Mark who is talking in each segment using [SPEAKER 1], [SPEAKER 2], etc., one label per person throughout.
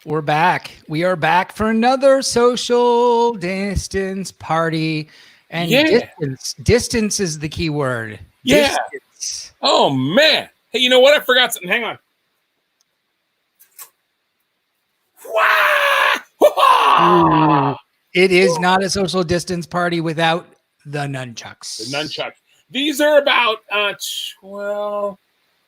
[SPEAKER 1] We're back. We are back for another social distance party. And
[SPEAKER 2] Yeah.
[SPEAKER 1] distance is the key word.
[SPEAKER 2] Yeah.
[SPEAKER 1] Distance.
[SPEAKER 2] Oh, man. Hey, you know what? I forgot something. Hang on.
[SPEAKER 1] Ooh. It is not a social distance party without the nunchucks.
[SPEAKER 2] The nunchuck. These are about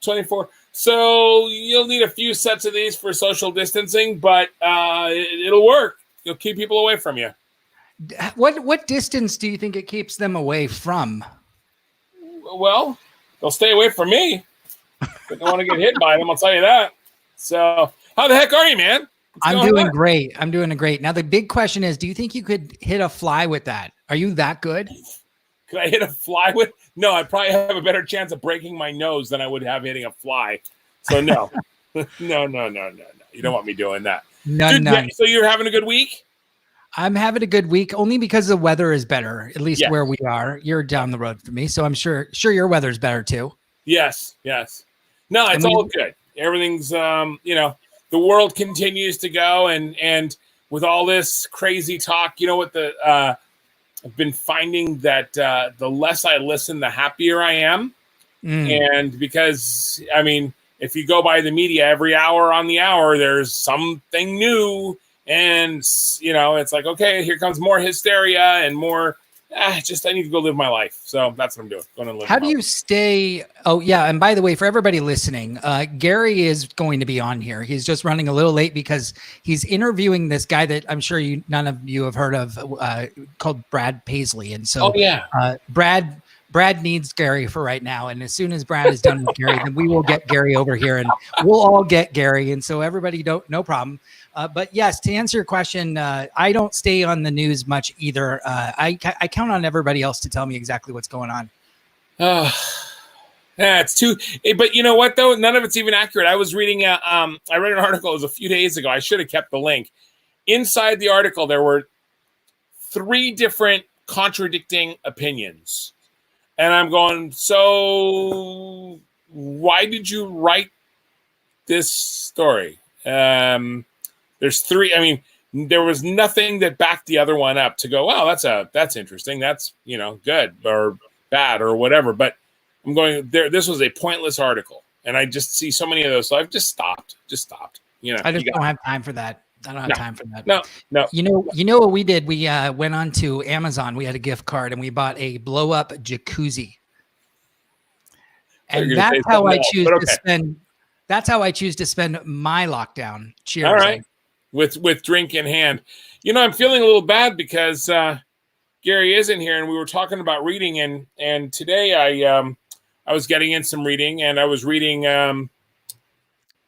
[SPEAKER 2] 24. So you'll need a few sets of these for social distancing, but it'll work. You'll keep people away from you.
[SPEAKER 1] What distance do you think it keeps them away from?
[SPEAKER 2] Well, they'll stay away from me. They don't want to get hit by them, I'll tell you that. So how the heck are you, man?
[SPEAKER 1] I'm doing great. I'm doing great. Now, the big question is, do you think you could hit a fly with that? Are you that good?
[SPEAKER 2] Could I hit a fly with? No, I'd probably have a better chance of breaking my nose than I would have hitting a fly. So no, no. You don't want me doing that.
[SPEAKER 1] None.
[SPEAKER 2] So you're having a good week?
[SPEAKER 1] I'm having a good week only because the weather is better, at least where we are. You're down the road from me, so I'm sure your weather's better too.
[SPEAKER 2] Yes. No, it's all good. Everything's, the world continues to go, and with all this crazy talk, you know what I've been finding that the less I listen, the happier I am. And because, I mean, if you go by the media every hour on the hour, there's something new. And, it's like, okay, here comes more hysteria and more, I need to go live my life. So that's what I'm doing. Going to live.
[SPEAKER 1] How do you stay? Oh, yeah. And by the way, for everybody listening, Gary is going to be on here. He's just running a little late because he's interviewing this guy that I'm sure none of you have heard of called Brad Paisley. And so Brad needs Gary for right now. And as soon as Brad is done with Gary, then we will get Gary over here and we'll all get Gary. And so everybody no problem. But yes, to answer your question, I don't stay on the news much either. I count on everybody else to tell me exactly what's going on.
[SPEAKER 2] It's too, but you know what though? None of it's even accurate. I was reading, I read an article, it was a few days ago. I should have kept the link. Inside the article, there were 3 different contradicting opinions. And I'm going, so why did you write this story? There's 3. I mean, there was nothing that backed the other one up to go, wow, that's interesting. That's, good or bad or whatever. But I'm going there. This was a pointless article. And I just see so many of those. So I've just stopped.
[SPEAKER 1] I just don't have time for that. I don't have time for that.
[SPEAKER 2] No.
[SPEAKER 1] You know what we did? We went on to Amazon. We had a gift card and we bought a blow up jacuzzi. And that's how I choose to spend. That's how I choose to spend my lockdown. Cheers.
[SPEAKER 2] All right. With drink in hand. I'm feeling a little bad because Gary isn't here and we were talking about reading and today I was getting in some reading and I was reading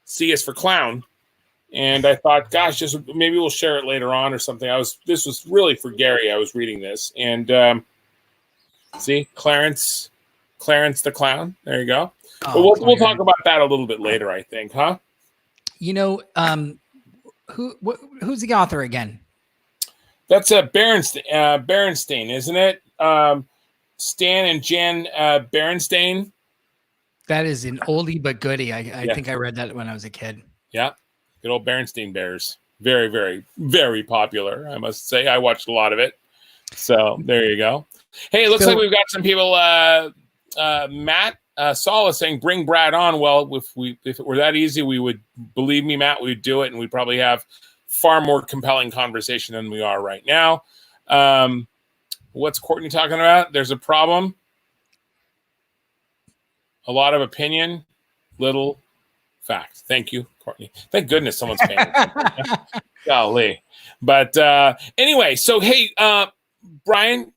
[SPEAKER 2] C is for Clown. And I thought, gosh, just maybe we'll share it later on or something. This was really for Gary. I was reading this and see Clarence the Clown. There you go. But we'll talk about that a little bit later, I think, huh?
[SPEAKER 1] Who's the author again?
[SPEAKER 2] That's Berenstain, isn't it? Stan and Jan Berenstain.
[SPEAKER 1] That is an oldie but goodie. I think I read that when I was a kid.
[SPEAKER 2] Yeah, good old Berenstain Bears. Very, very, very popular, I must say. I watched a lot of it. So there you go. Hey, it looks like we've got some people. Matt Saul is saying, bring Brad on. Well, if it were that easy, we would, believe me, Matt, we'd do it. And we'd probably have far more compelling conversation than we are right now. What's Courtney talking about? There's a problem. A lot of opinion, little fact. Thank you, Courtney. Thank goodness someone's paying attention. Golly. But anyway, so hey, Brian,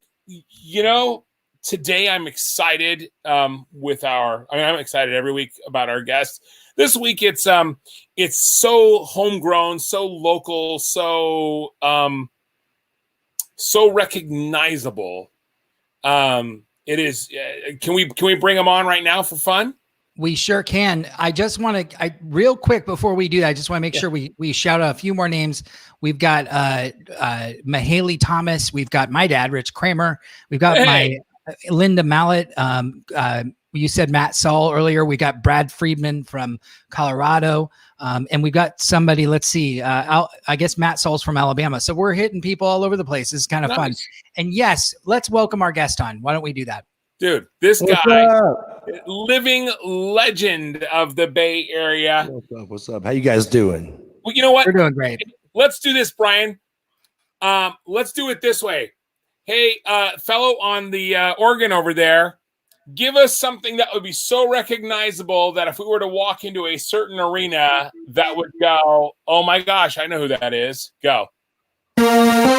[SPEAKER 2] today I'm excited I'm excited every week about our guests. This week it's so homegrown, so local, so recognizable. It is. Can we bring them on right now for fun?
[SPEAKER 1] We sure can. I just want to, real quick before we do that, I just want to make sure we shout out a few more names. We've got Mahaley Thomas. We've got my dad, Rich Kramer. We've got my Linda Mallet, You said Matt Saul earlier. We got Brad Friedman from Colorado. And we've got somebody, let's see, I guess Matt Saul's from Alabama. So we're hitting people all over the place. It's kind of fun. And yes, let's welcome our guest on. Why don't we do that?
[SPEAKER 2] Dude, this guy, living legend of the Bay Area.
[SPEAKER 3] What's up? How you guys doing?
[SPEAKER 2] Well, you know what?
[SPEAKER 1] We're doing great.
[SPEAKER 2] Let's do this, Brian. Let's do it this way. Hey, fellow on the organ over there, give us something that would be so recognizable that if we were to walk into a certain arena, that would go, oh my gosh, I know who that is. Go.
[SPEAKER 3] I'm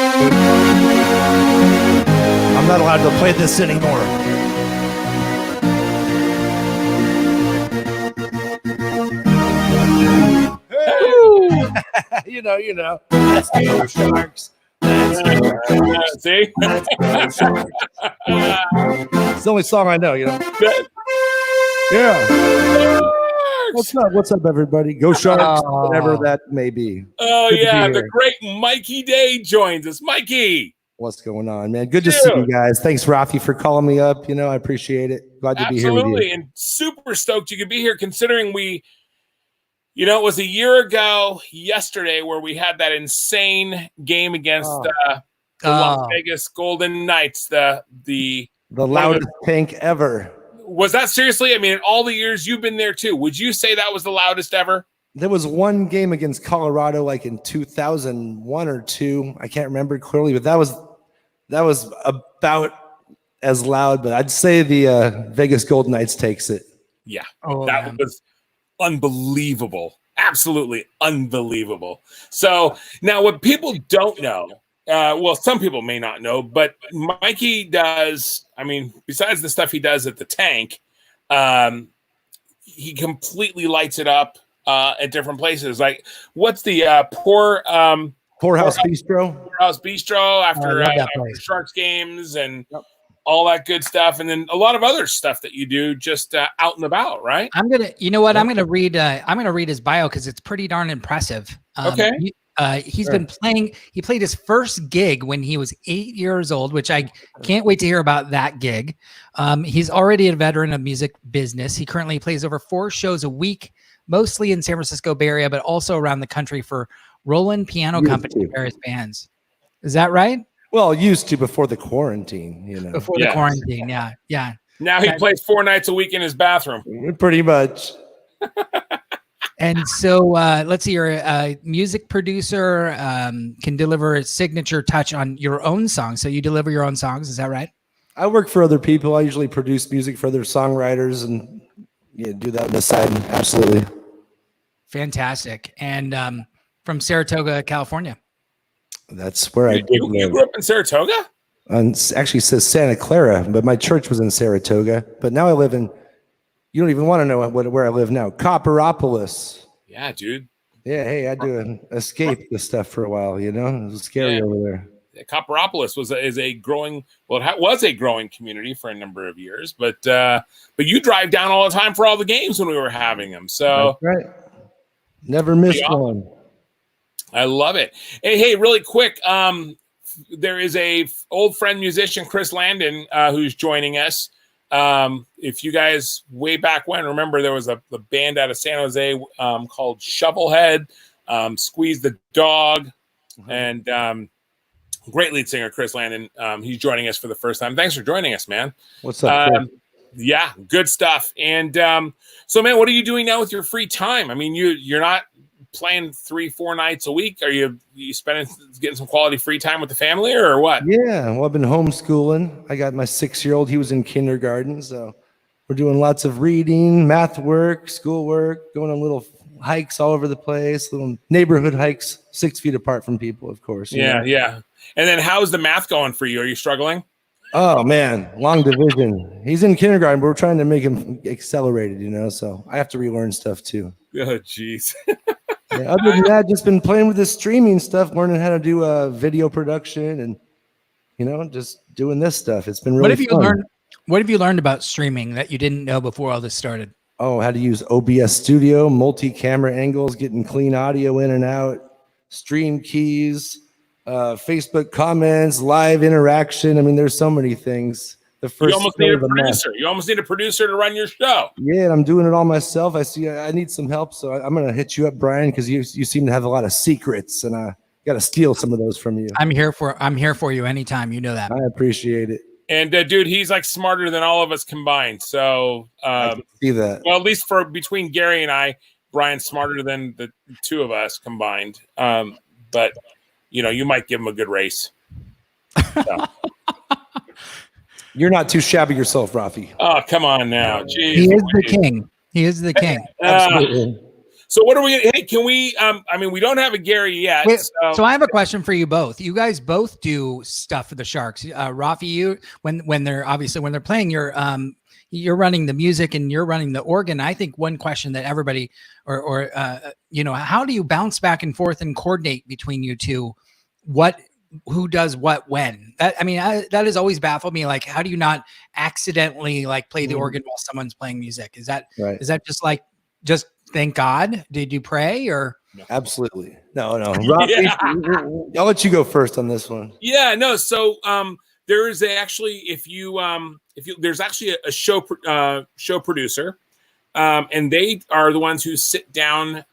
[SPEAKER 3] not allowed to play this anymore. you know. Let's go, Sharks.
[SPEAKER 2] See?
[SPEAKER 3] It's the only song I know, you know. Yeah. What's up, everybody? Go Sharks, whatever that may be.
[SPEAKER 2] Oh, yeah. The great Mikey Day joins us. Mikey.
[SPEAKER 3] What's going on, man? Good to see you guys. Thanks, Rafi, for calling me up. You know, I appreciate it. Glad to be here with you.
[SPEAKER 2] Absolutely. And super stoked you could be here considering it was a year ago yesterday where we had that insane game against the Las Vegas Golden Knights. The
[SPEAKER 3] loudest tank ever.
[SPEAKER 2] Was that seriously? I mean, in all the years you've been there too, would you say that was the loudest ever?
[SPEAKER 3] There was one game against Colorado, like in 2001 or 2. I can't remember clearly, but that was about as loud. But I'd say the Vegas Golden Knights takes it.
[SPEAKER 2] Yeah, that was unbelievable. Absolutely unbelievable. So now what people don't know, some people may not know, but Mikey does, I mean, besides the stuff he does at the tank, he completely lights it up at different places. Like, what's the
[SPEAKER 3] Poorhouse Bistro?
[SPEAKER 2] Poorhouse Bistro after Sharks games and all that good stuff, and then a lot of other stuff that you do just out and about, right?
[SPEAKER 1] I'm gonna read his bio because it's pretty darn impressive.
[SPEAKER 2] Okay.
[SPEAKER 1] He's been playing. He played his first gig when he was 8 years old, which I can't wait to hear about that gig. He's already a veteran of music business. He currently plays over 4 shows a week, mostly in San Francisco Bay Area, but also around the country for Roland Piano Company and various bands. Is that right?
[SPEAKER 3] Well, used to before the quarantine, you know.
[SPEAKER 1] Before the quarantine, yeah.
[SPEAKER 2] Now he plays 4 nights a week in his bathroom.
[SPEAKER 3] Pretty much.
[SPEAKER 1] And so let's see, you're a music producer, can deliver a signature touch on your own songs. So you deliver your own songs, is that right?
[SPEAKER 3] I work for other people. I usually produce music for other songwriters and do that on the side. Absolutely.
[SPEAKER 1] Fantastic. And from Saratoga, California.
[SPEAKER 3] That's where
[SPEAKER 2] you grew up in Saratoga?
[SPEAKER 3] Actually says Santa Clara, but my church was in Saratoga. But now I live in, you don't even want to know where I live now, Copperopolis.
[SPEAKER 2] Yeah, dude.
[SPEAKER 3] Yeah, hey, I do escape this stuff for a while, you know? It was scary over there.
[SPEAKER 2] Yeah, Copperopolis was a growing community for a number of years, but you drive down all the time for all the games when we were having them. So
[SPEAKER 3] that's right. Never missed one.
[SPEAKER 2] I love it. Hey, really quick. There is a old friend musician, Chris Landon, who's joining us. If you guys way back when, remember there was a band out of San Jose called Shovelhead, Squeeze the Dog, and great lead singer, Chris Landon. He's joining us for the first time. Thanks for joining us, man.
[SPEAKER 3] What's up?
[SPEAKER 2] Yeah, good stuff. And so, man, what are you doing now with your free time? I mean, you're not playing 3-4 nights a week. Are you getting some quality free time with the family or what?
[SPEAKER 3] Yeah, well, I've been homeschooling. I got my 6-year-old. He was in kindergarten, so we're doing lots of reading, math work, school work, going on little hikes all over the place, little neighborhood hikes, 6 feet apart from people, of course.
[SPEAKER 2] Yeah. And then how's the math going for you? Are you struggling?
[SPEAKER 3] Oh, man, long division. He's in kindergarten, but we're trying to make him accelerated, so I have to relearn stuff too.
[SPEAKER 2] Oh, jeez.
[SPEAKER 3] Yeah, other than that, just been playing with the streaming stuff, learning how to do video production and, just doing this stuff. It's been really fun.
[SPEAKER 1] What have you learned about streaming that you didn't know before all this started?
[SPEAKER 3] Oh, how to use OBS Studio, multi-camera angles, getting clean audio in and out, stream keys, Facebook comments, live interaction. I mean, there's so many things. the first.
[SPEAKER 2] You almost need a
[SPEAKER 3] of the mess.
[SPEAKER 2] producer. You almost need a producer to run your show.
[SPEAKER 3] Yeah, and I'm doing it all myself. I see. I need some help, so I'm gonna hit you up, Brian, because you seem to have a lot of secrets, and I got to steal some of those from you.
[SPEAKER 1] I'm here for you anytime. You know that.
[SPEAKER 3] I appreciate it.
[SPEAKER 2] And dude, he's like smarter than all of us combined. So
[SPEAKER 3] I can see that.
[SPEAKER 2] well, at least for between Gary and I, Brian's smarter than the two of us combined. But you might give him a good race. So.
[SPEAKER 3] You're not too shabby yourself, Rafi.
[SPEAKER 2] Oh, come on now. Jeez,
[SPEAKER 1] he is the king. He is the king.
[SPEAKER 3] Absolutely.
[SPEAKER 2] So what are we? Hey, can we? I mean, we don't have a Gary yet.
[SPEAKER 1] Wait, so I have a question for you both. You guys both do stuff for the Sharks. Rafi, you when they're playing, you're running the music and you're running the organ. I think one question that everybody how do you bounce back and forth and coordinate between you two? Who does what when? That has always baffled me. Like, how do you not accidentally like play the organ while someone's playing music? Is that just thank God? Did you pray or?
[SPEAKER 3] Absolutely. No. Rafi, I'll let you go first on this one.
[SPEAKER 2] Yeah, no. So there is actually there's actually a show producer, and they are the ones who sit down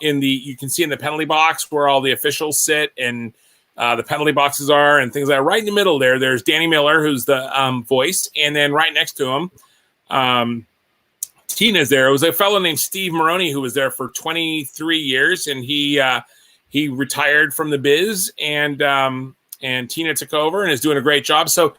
[SPEAKER 2] you can see in the penalty box where all the officials sit and the penalty boxes are and things like that. Right in the middle there's Danny Miller, who's the voice, and then right next to him, Tina's there. It was a fellow named Steve Maroney who was there for 23 years, and he retired from the biz, and Tina took over and is doing a great job. So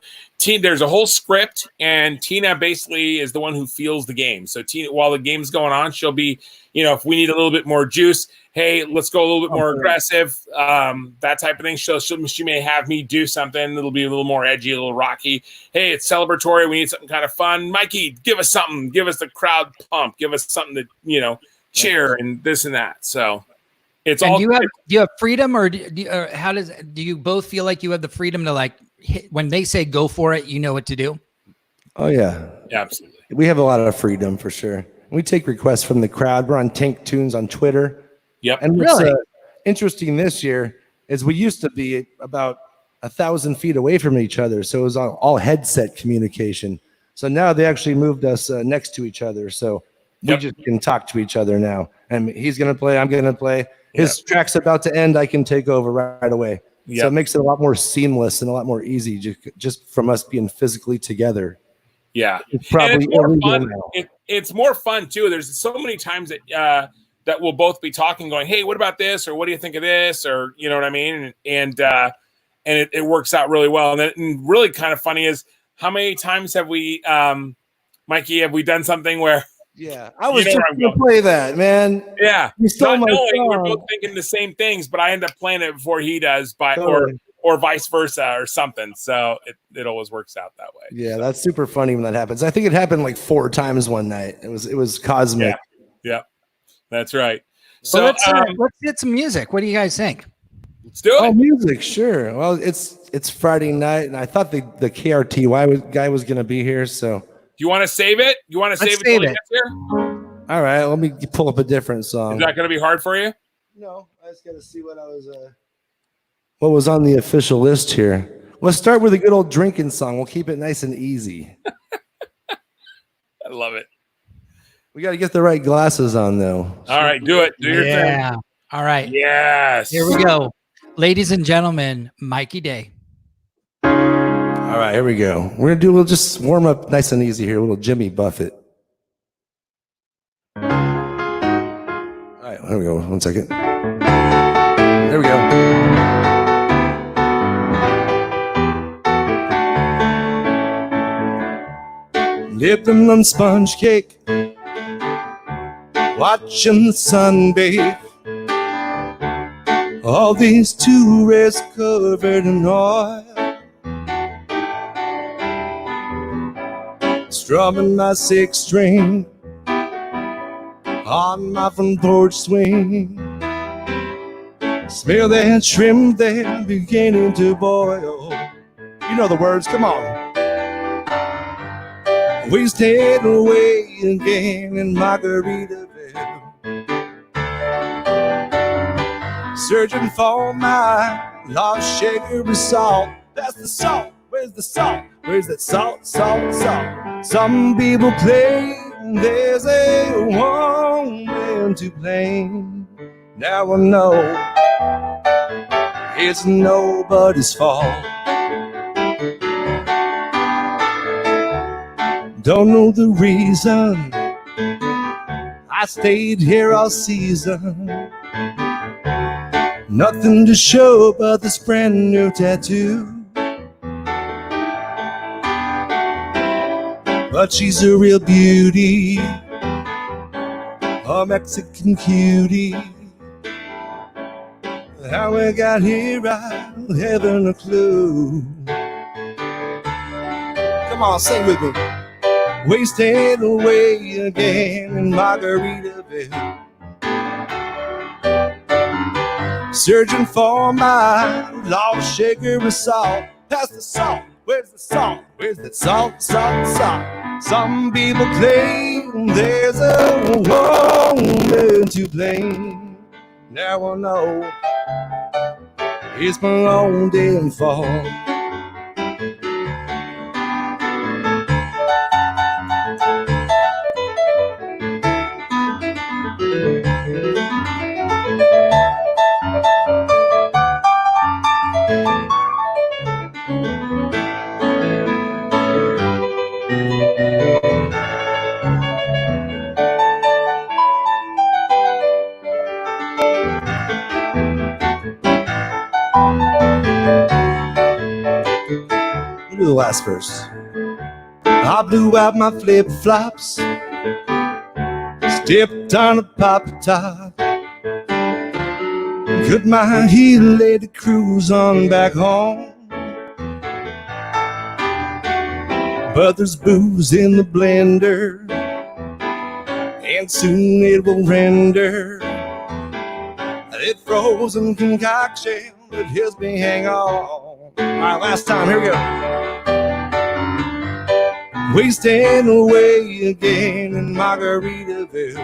[SPEAKER 2] there's a whole script, and Tina basically is the one who feels the game. So Tina, while the game's going on, she'll be, if we need a little bit more juice, hey, let's go a little bit more aggressive, that type of thing. She may have me do something that'll be a little more edgy, a little rocky. Hey, it's celebratory. We need something kind of fun. Mikey, give us something. Give us the crowd pump. Give us something to, cheer and this and that. So it's all.
[SPEAKER 1] Do you have freedom, or do you both feel like you have the freedom to like hit, when they say go for it, you know what to do?
[SPEAKER 3] Oh yeah,
[SPEAKER 2] absolutely.
[SPEAKER 3] We have a lot of freedom for sure. We take requests from the crowd. We're on Tank Tunes on Twitter.
[SPEAKER 2] Yep.
[SPEAKER 3] And what's interesting this year is we used to be about 1,000 feet away from each other, so it was all headset communication. So now they actually moved us next to each other, so we just can talk to each other now. And he's gonna play, I'm gonna play. His track's about to end, I can take over right away. So it makes it a lot more seamless and a lot more easy just from us being physically together.
[SPEAKER 2] Yeah,
[SPEAKER 3] it's probably
[SPEAKER 2] more fun. It's more fun too. There's so many times that we'll both be talking, going, "Hey, what about this?" or "What do you think of this?" or you know what I mean, and it works out really well. And really kind of funny is how many times have we, Mikey, have we done something where?
[SPEAKER 3] Yeah, I was just going to play that, man.
[SPEAKER 2] Yeah,
[SPEAKER 3] you stole my song.
[SPEAKER 2] We're both thinking the same things, but I end up playing it before he does, or vice versa or something. So it always works out that way.
[SPEAKER 3] Yeah, that's super funny when that happens. I think it happened like 4 times one night. It was cosmic.
[SPEAKER 2] Yeah, that's right. So
[SPEAKER 1] let's get some music. What do you guys think?
[SPEAKER 2] Let's do it.
[SPEAKER 3] Oh, music, sure. Well, it's Friday night, and I thought the KRTY guy was going to be here, so.
[SPEAKER 2] Do you want to save it? You want to save it till he gets here?
[SPEAKER 3] All right, let me pull up a different song.
[SPEAKER 2] Is that going to be hard for you?
[SPEAKER 3] No, I just got to see what was on the official list here. Let's start with a good old drinking song. We'll keep it nice and easy.
[SPEAKER 2] I love it.
[SPEAKER 3] We got to get the right glasses on, though.
[SPEAKER 2] All right, do it. Do your thing.
[SPEAKER 1] Yeah. All right.
[SPEAKER 2] Yes.
[SPEAKER 1] Here we go. Ladies and gentlemen, Mikey Day.
[SPEAKER 3] All right, here we go. We're going to we'll just warm up nice and easy here. A little Jimmy Buffett. All right, here we go. 1 second. There we go. Dipping on sponge cake, watching the sun bathe. All these tourists covered in oil, strumming my 6-string on my front porch swing. Smell that shrimp, they're beginning to boil. You know the words, come on. We stayed away again in Margaritaville, searching for my lost sugar and salt. That's the salt, where's the salt? Where's that salt, salt, salt? Some people claim there's a woman to blame. Now I know it's nobody's fault. Don't know the reason I stayed here all season. Nothing to show but this brand new tattoo. But she's a real beauty, a Mexican cutie. How we got here, I haven't a clue. Come on, sing with me. Wasting away again in Margaritaville. Searching for my lost shaker of salt. Pass the salt. Where's the salt? Where's the salt, salt, salt? Some people claim there's a woman to blame. Now I know it's my own damn fault. Do the last verse. I blew out my flip-flops, stepped on a pop top, cut my heel, laid the cruise on back home. But there's booze in the blender, and soon it will render a frozen concoction that helps me hang on. All right, last time, here we go. Wasting away again in Margaritaville.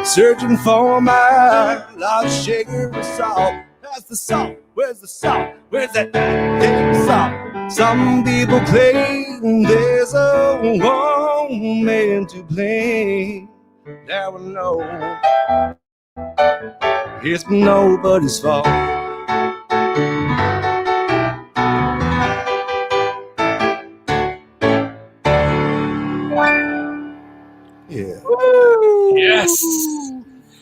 [SPEAKER 3] Searching for my lost shaker of salt. Pass the salt. Where's the salt? Where's that damn salt? Some people claim there's a woman to blame. Now I know it's nobody's fault. Yeah.
[SPEAKER 2] Yes.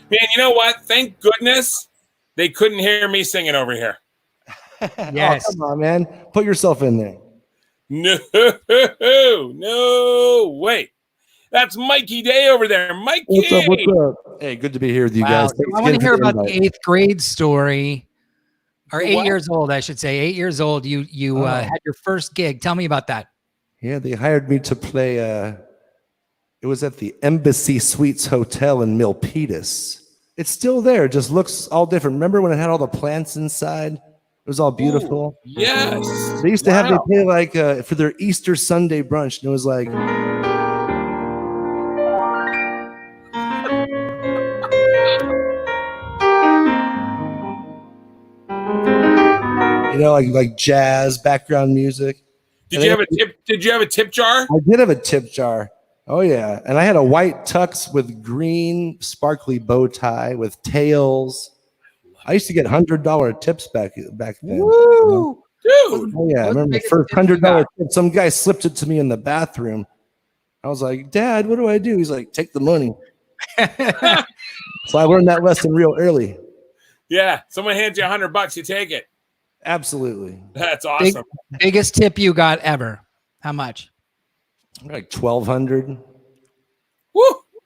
[SPEAKER 2] Man, you know what? Thank goodness they couldn't hear me singing over here.
[SPEAKER 1] Yes.
[SPEAKER 3] Oh, come on, man. Put yourself in there.
[SPEAKER 2] No, no way. That's Mikey Day over there. Mikey.
[SPEAKER 3] What's up? What's up? Hey, good to be here with you
[SPEAKER 1] Wow.
[SPEAKER 3] guys.
[SPEAKER 1] So
[SPEAKER 3] Thanks
[SPEAKER 1] I want
[SPEAKER 3] again
[SPEAKER 1] to hear
[SPEAKER 3] for the
[SPEAKER 1] about the
[SPEAKER 3] invite.
[SPEAKER 1] 8th grade story, or
[SPEAKER 2] The
[SPEAKER 1] 8
[SPEAKER 2] what?
[SPEAKER 1] years old, I should say. 8 years old. You had your first gig. Tell me about that.
[SPEAKER 3] Yeah, they hired me to play. It was at the Embassy Suites Hotel in Milpitas. It's still there. It just looks all different. Remember when it had all the plants inside? It was all beautiful.
[SPEAKER 2] Yes.
[SPEAKER 3] They used to have they
[SPEAKER 2] Wow.
[SPEAKER 3] play like for their Easter Sunday brunch, and it was like like jazz background music.
[SPEAKER 2] Did you have a tip? Did you have a tip jar?
[SPEAKER 3] I did have a tip jar. Oh yeah, and I had a white tux with green sparkly bow tie with tails. I used to get $100 tips back then.
[SPEAKER 1] Woo!
[SPEAKER 2] Dude.
[SPEAKER 3] Oh yeah, I
[SPEAKER 1] What's the
[SPEAKER 3] remember the
[SPEAKER 1] biggest
[SPEAKER 3] first
[SPEAKER 1] tip you
[SPEAKER 3] $100
[SPEAKER 1] got?
[SPEAKER 3] tip. Some guy slipped it to me in the bathroom. I was like, Dad, what do I do? He's like, take the money. So I learned that lesson real early.
[SPEAKER 2] Yeah. Someone hands you $100, you take it.
[SPEAKER 3] Absolutely.
[SPEAKER 2] That's awesome.
[SPEAKER 1] Biggest tip you got ever. How much?
[SPEAKER 3] Like 1,200
[SPEAKER 2] Woo.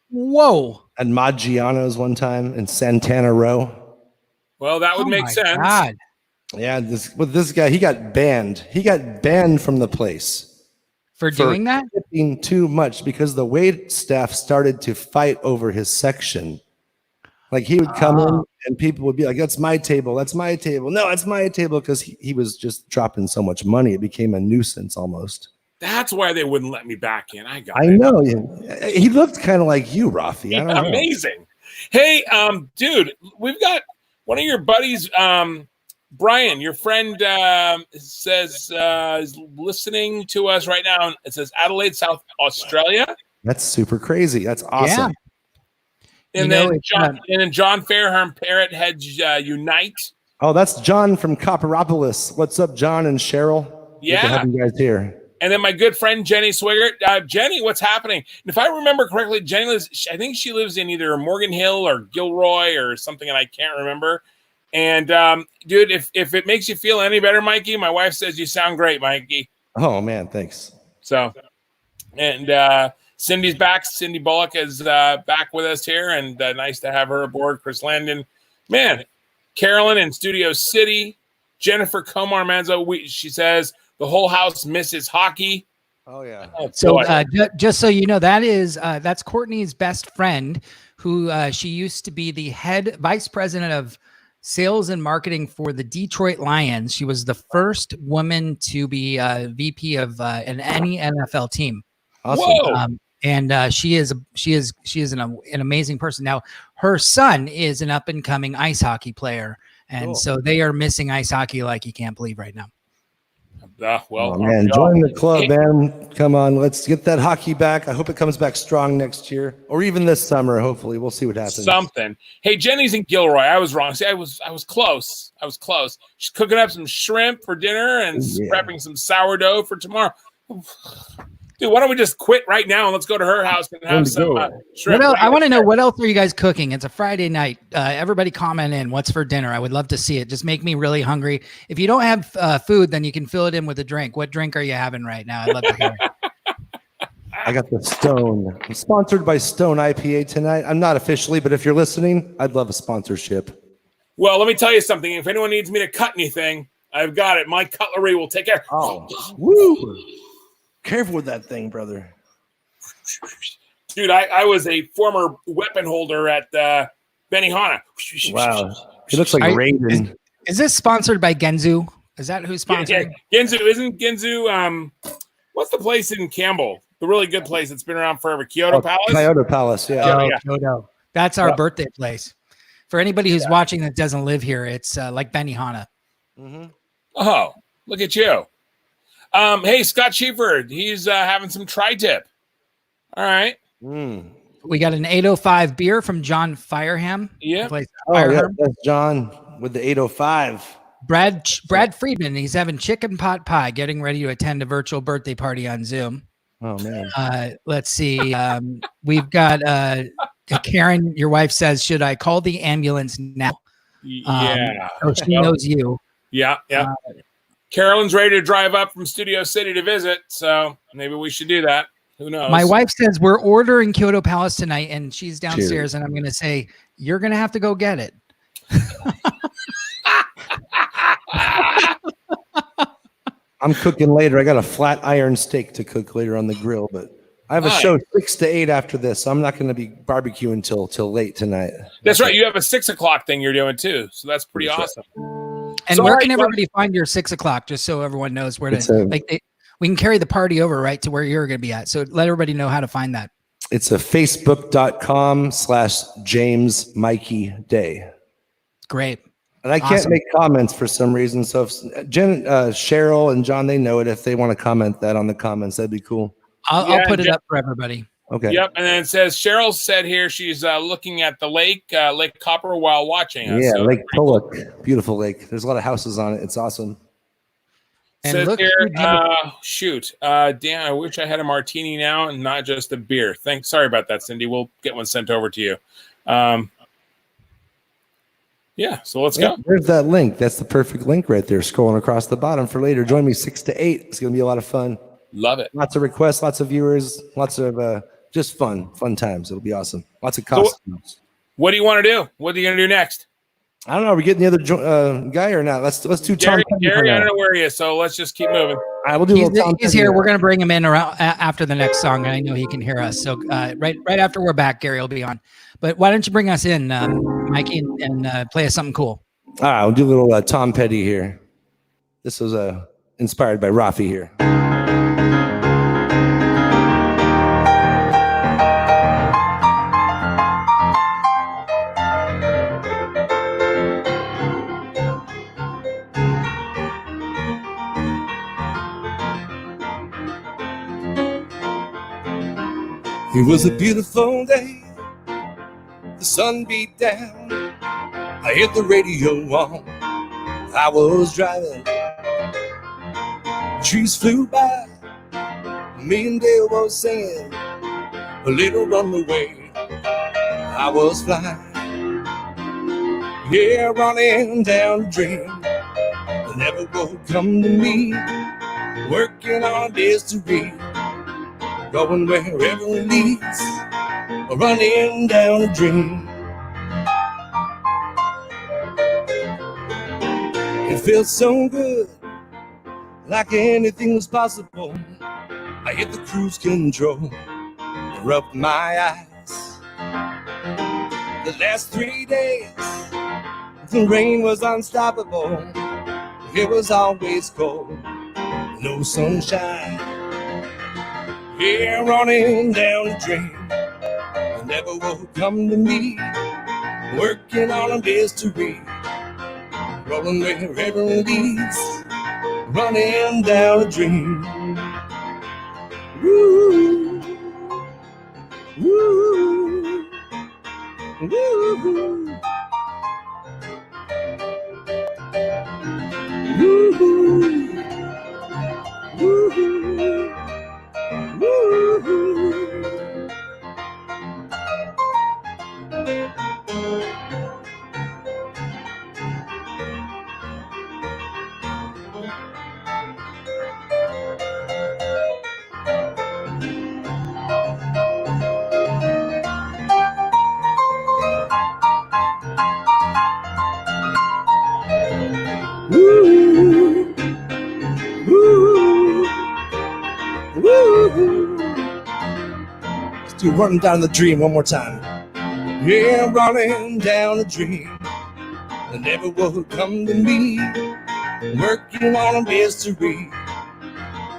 [SPEAKER 1] Whoa.
[SPEAKER 3] at Maggiano's one time in Santana Row.
[SPEAKER 2] Well, that would
[SPEAKER 1] Oh
[SPEAKER 2] make
[SPEAKER 1] my
[SPEAKER 2] sense.
[SPEAKER 1] God.
[SPEAKER 3] Yeah, this guy, he got banned. He got banned from the place
[SPEAKER 1] For doing that?
[SPEAKER 3] tipping too much because the wait staff started to fight over his section. Like he would come in and people would be like, that's my table. That's my table. No, that's my table. Because he was just dropping so much money. It became a nuisance almost.
[SPEAKER 2] That's why they wouldn't let me back in. I got
[SPEAKER 3] I
[SPEAKER 2] it.
[SPEAKER 3] know. He looked kind of like you, Rafi. I don't know.
[SPEAKER 2] Amazing. Hey, dude, we've got one of your buddies Brian, your friend says is listening to us right now. It says Adelaide, South Australia.
[SPEAKER 3] That's super crazy. That's awesome.
[SPEAKER 2] And then John Fairham, Parrot Heads Unite.
[SPEAKER 3] Oh, that's John from Copperopolis. What's up, John and Cheryl?
[SPEAKER 2] Yeah.
[SPEAKER 3] Good to have you guys here.
[SPEAKER 2] And then my good friend Jenny Swigert. Jenny, what's happening? And if I remember correctly, Jenny lives, I think she lives in either Morgan Hill or Gilroy or something, and I can't remember. And dude, if it makes you feel any better, Mikey, my wife says you sound great, Mikey.
[SPEAKER 3] Oh man, thanks.
[SPEAKER 2] So, and Cindy's back. Cindy Bullock is back with us here, and nice to have her aboard. Chris Landon, man, Carolyn in Studio City, Jennifer Comar Manzo. She says the whole house misses hockey.
[SPEAKER 3] Oh yeah.
[SPEAKER 1] So just so you know, that's Courtney's best friend, who she used to be the head vice president of sales and marketing for the Detroit Lions. She was the first woman to be VP of any NFL team.
[SPEAKER 3] Awesome.
[SPEAKER 1] And she is an amazing person. Now, her son is an up and coming ice hockey player, and so they are missing ice hockey like you can't believe right now.
[SPEAKER 3] Well, man, join the club, man. Come on, let's get that hockey back. I hope it comes back strong next year, or even this summer. Hopefully, we'll see what happens.
[SPEAKER 2] Something. Hey, Jenny's in Gilroy. I was wrong. See, I was close. She's cooking up some shrimp for dinner and prepping some sourdough for tomorrow. Dude, why don't we just quit right now and let's go to her house and have some shrimp?
[SPEAKER 1] I want to know, what else are you guys cooking? It's a Friday night. Everybody comment in. What's for dinner? I would love to see it. Just make me really hungry. If you don't have food, then you can fill it in with a drink. What drink are you having right now? I'd love to hear it.
[SPEAKER 3] I got the Stone. I'm sponsored by Stone IPA tonight. I'm not officially, but if you're listening, I'd love a sponsorship.
[SPEAKER 2] Well, let me tell you something. If anyone needs me to cut anything, I've got it. My cutlery will take care.
[SPEAKER 3] Oh, woo! Careful with that thing, brother.
[SPEAKER 2] Dude, I was a former weapon holder at Benihana.
[SPEAKER 3] Wow. He looks like Raiden.
[SPEAKER 1] Is this sponsored by Genzu? Is that who's sponsoring?
[SPEAKER 2] Yeah. Isn't Genzu, what's the place in Campbell? The really good place that's been around forever. Kyoto Palace?
[SPEAKER 3] Kyoto Palace, yeah.
[SPEAKER 1] Kyoto. That's our birthday place. For anybody who's watching that doesn't live here, it's like Benihana.
[SPEAKER 3] Mm-hmm.
[SPEAKER 2] Oh, look at you. Hey, Scott Schieffer, he's having some tri-tip. All right.
[SPEAKER 1] We got an 805 beer from John Fireham.
[SPEAKER 2] Yeah.
[SPEAKER 3] That's John with the 805.
[SPEAKER 1] Brad Friedman, he's having chicken pot pie, getting ready to attend a virtual birthday party on Zoom.
[SPEAKER 3] Oh, man.
[SPEAKER 1] Let's see. We've got Karen, your wife says, should I call the ambulance now?
[SPEAKER 2] Yeah.
[SPEAKER 1] So she knows you.
[SPEAKER 2] Yeah. Carolyn's ready to drive up from Studio City to visit, so maybe we should do that. Who knows?
[SPEAKER 1] My wife says we're ordering Kyoto Palace tonight, and she's downstairs, and I'm going to say, you're going to have to go get it.
[SPEAKER 3] I'm cooking later. I got a flat iron steak to cook later on the grill, but I have a show 6 to 8 after this, so I'm not going to be barbecuing till late tonight.
[SPEAKER 2] That's right. You have a 6 o'clock thing you're doing too, so that's pretty awesome.
[SPEAKER 1] And where can everybody find your 6 o'clock, just so everyone knows where to we can carry the party over right to where you're going to be at. So let everybody know how to find that.
[SPEAKER 3] It's a facebook.com/James Mikey Day.
[SPEAKER 1] Great.
[SPEAKER 3] And I can't make comments for some reason. So if Cheryl and John, they know it. If they want to comment that on the comments, that'd be cool.
[SPEAKER 1] I'll put it up for everybody.
[SPEAKER 3] Okay.
[SPEAKER 2] Yep. And then it says, Cheryl said here she's looking at the lake Copper while watching us.
[SPEAKER 3] Yeah,
[SPEAKER 2] so
[SPEAKER 3] Lake Pollock. Beautiful lake. There's a lot of houses on it. It's awesome.
[SPEAKER 2] And says look here, damn, I wish I had a martini now and not just a beer. Sorry about that, Cindy. We'll get one sent over to you. Yeah, so let's go.
[SPEAKER 3] There's that link. That's the perfect link right there. Scrolling across the bottom for later. Join me 6 to 8. It's going to be a lot of fun.
[SPEAKER 2] Love it.
[SPEAKER 3] Lots of requests, lots of viewers, lots of just fun times. It'll be awesome. Lots of costumes.
[SPEAKER 2] So what do you want to do? What are you going to do next?
[SPEAKER 3] I don't know. Are we getting the other guy or not? Let's do Tom.
[SPEAKER 2] Gary, I don't know where he is, so let's just keep moving.
[SPEAKER 3] We'll do
[SPEAKER 1] he's here. We're going to bring him in around after the next song. I know he can hear us. So right after we're back, Gary will be on. But why don't you bring us in, Mikey, and play us something cool?
[SPEAKER 3] All right, we'll do a little Tom Petty here. This was inspired by Rafi here. It was a beautiful day. The sun beat down. I hit the radio on. I was driving. Trees flew by. Me and Dale was singing a little runaway. I was flying. Yeah, running down the dream. That never will come to me. Working on mystery. Going wherever it leads. Running down a dream. It felt so good, like anything was possible. I hit the cruise control, rubbed my eyes. The last 3 days, the rain was unstoppable. It was always cold, no sunshine. Yeah, running down the drain. Never will come to me, working on a mystery, rolling wherever it leads, running down a dream. Woo, woo, woo, woo, woo, woo. Woo, woo, woo. Let's do Running Down the Dream one more time. Yeah, running down the dream that never will come to me. Working on a mystery,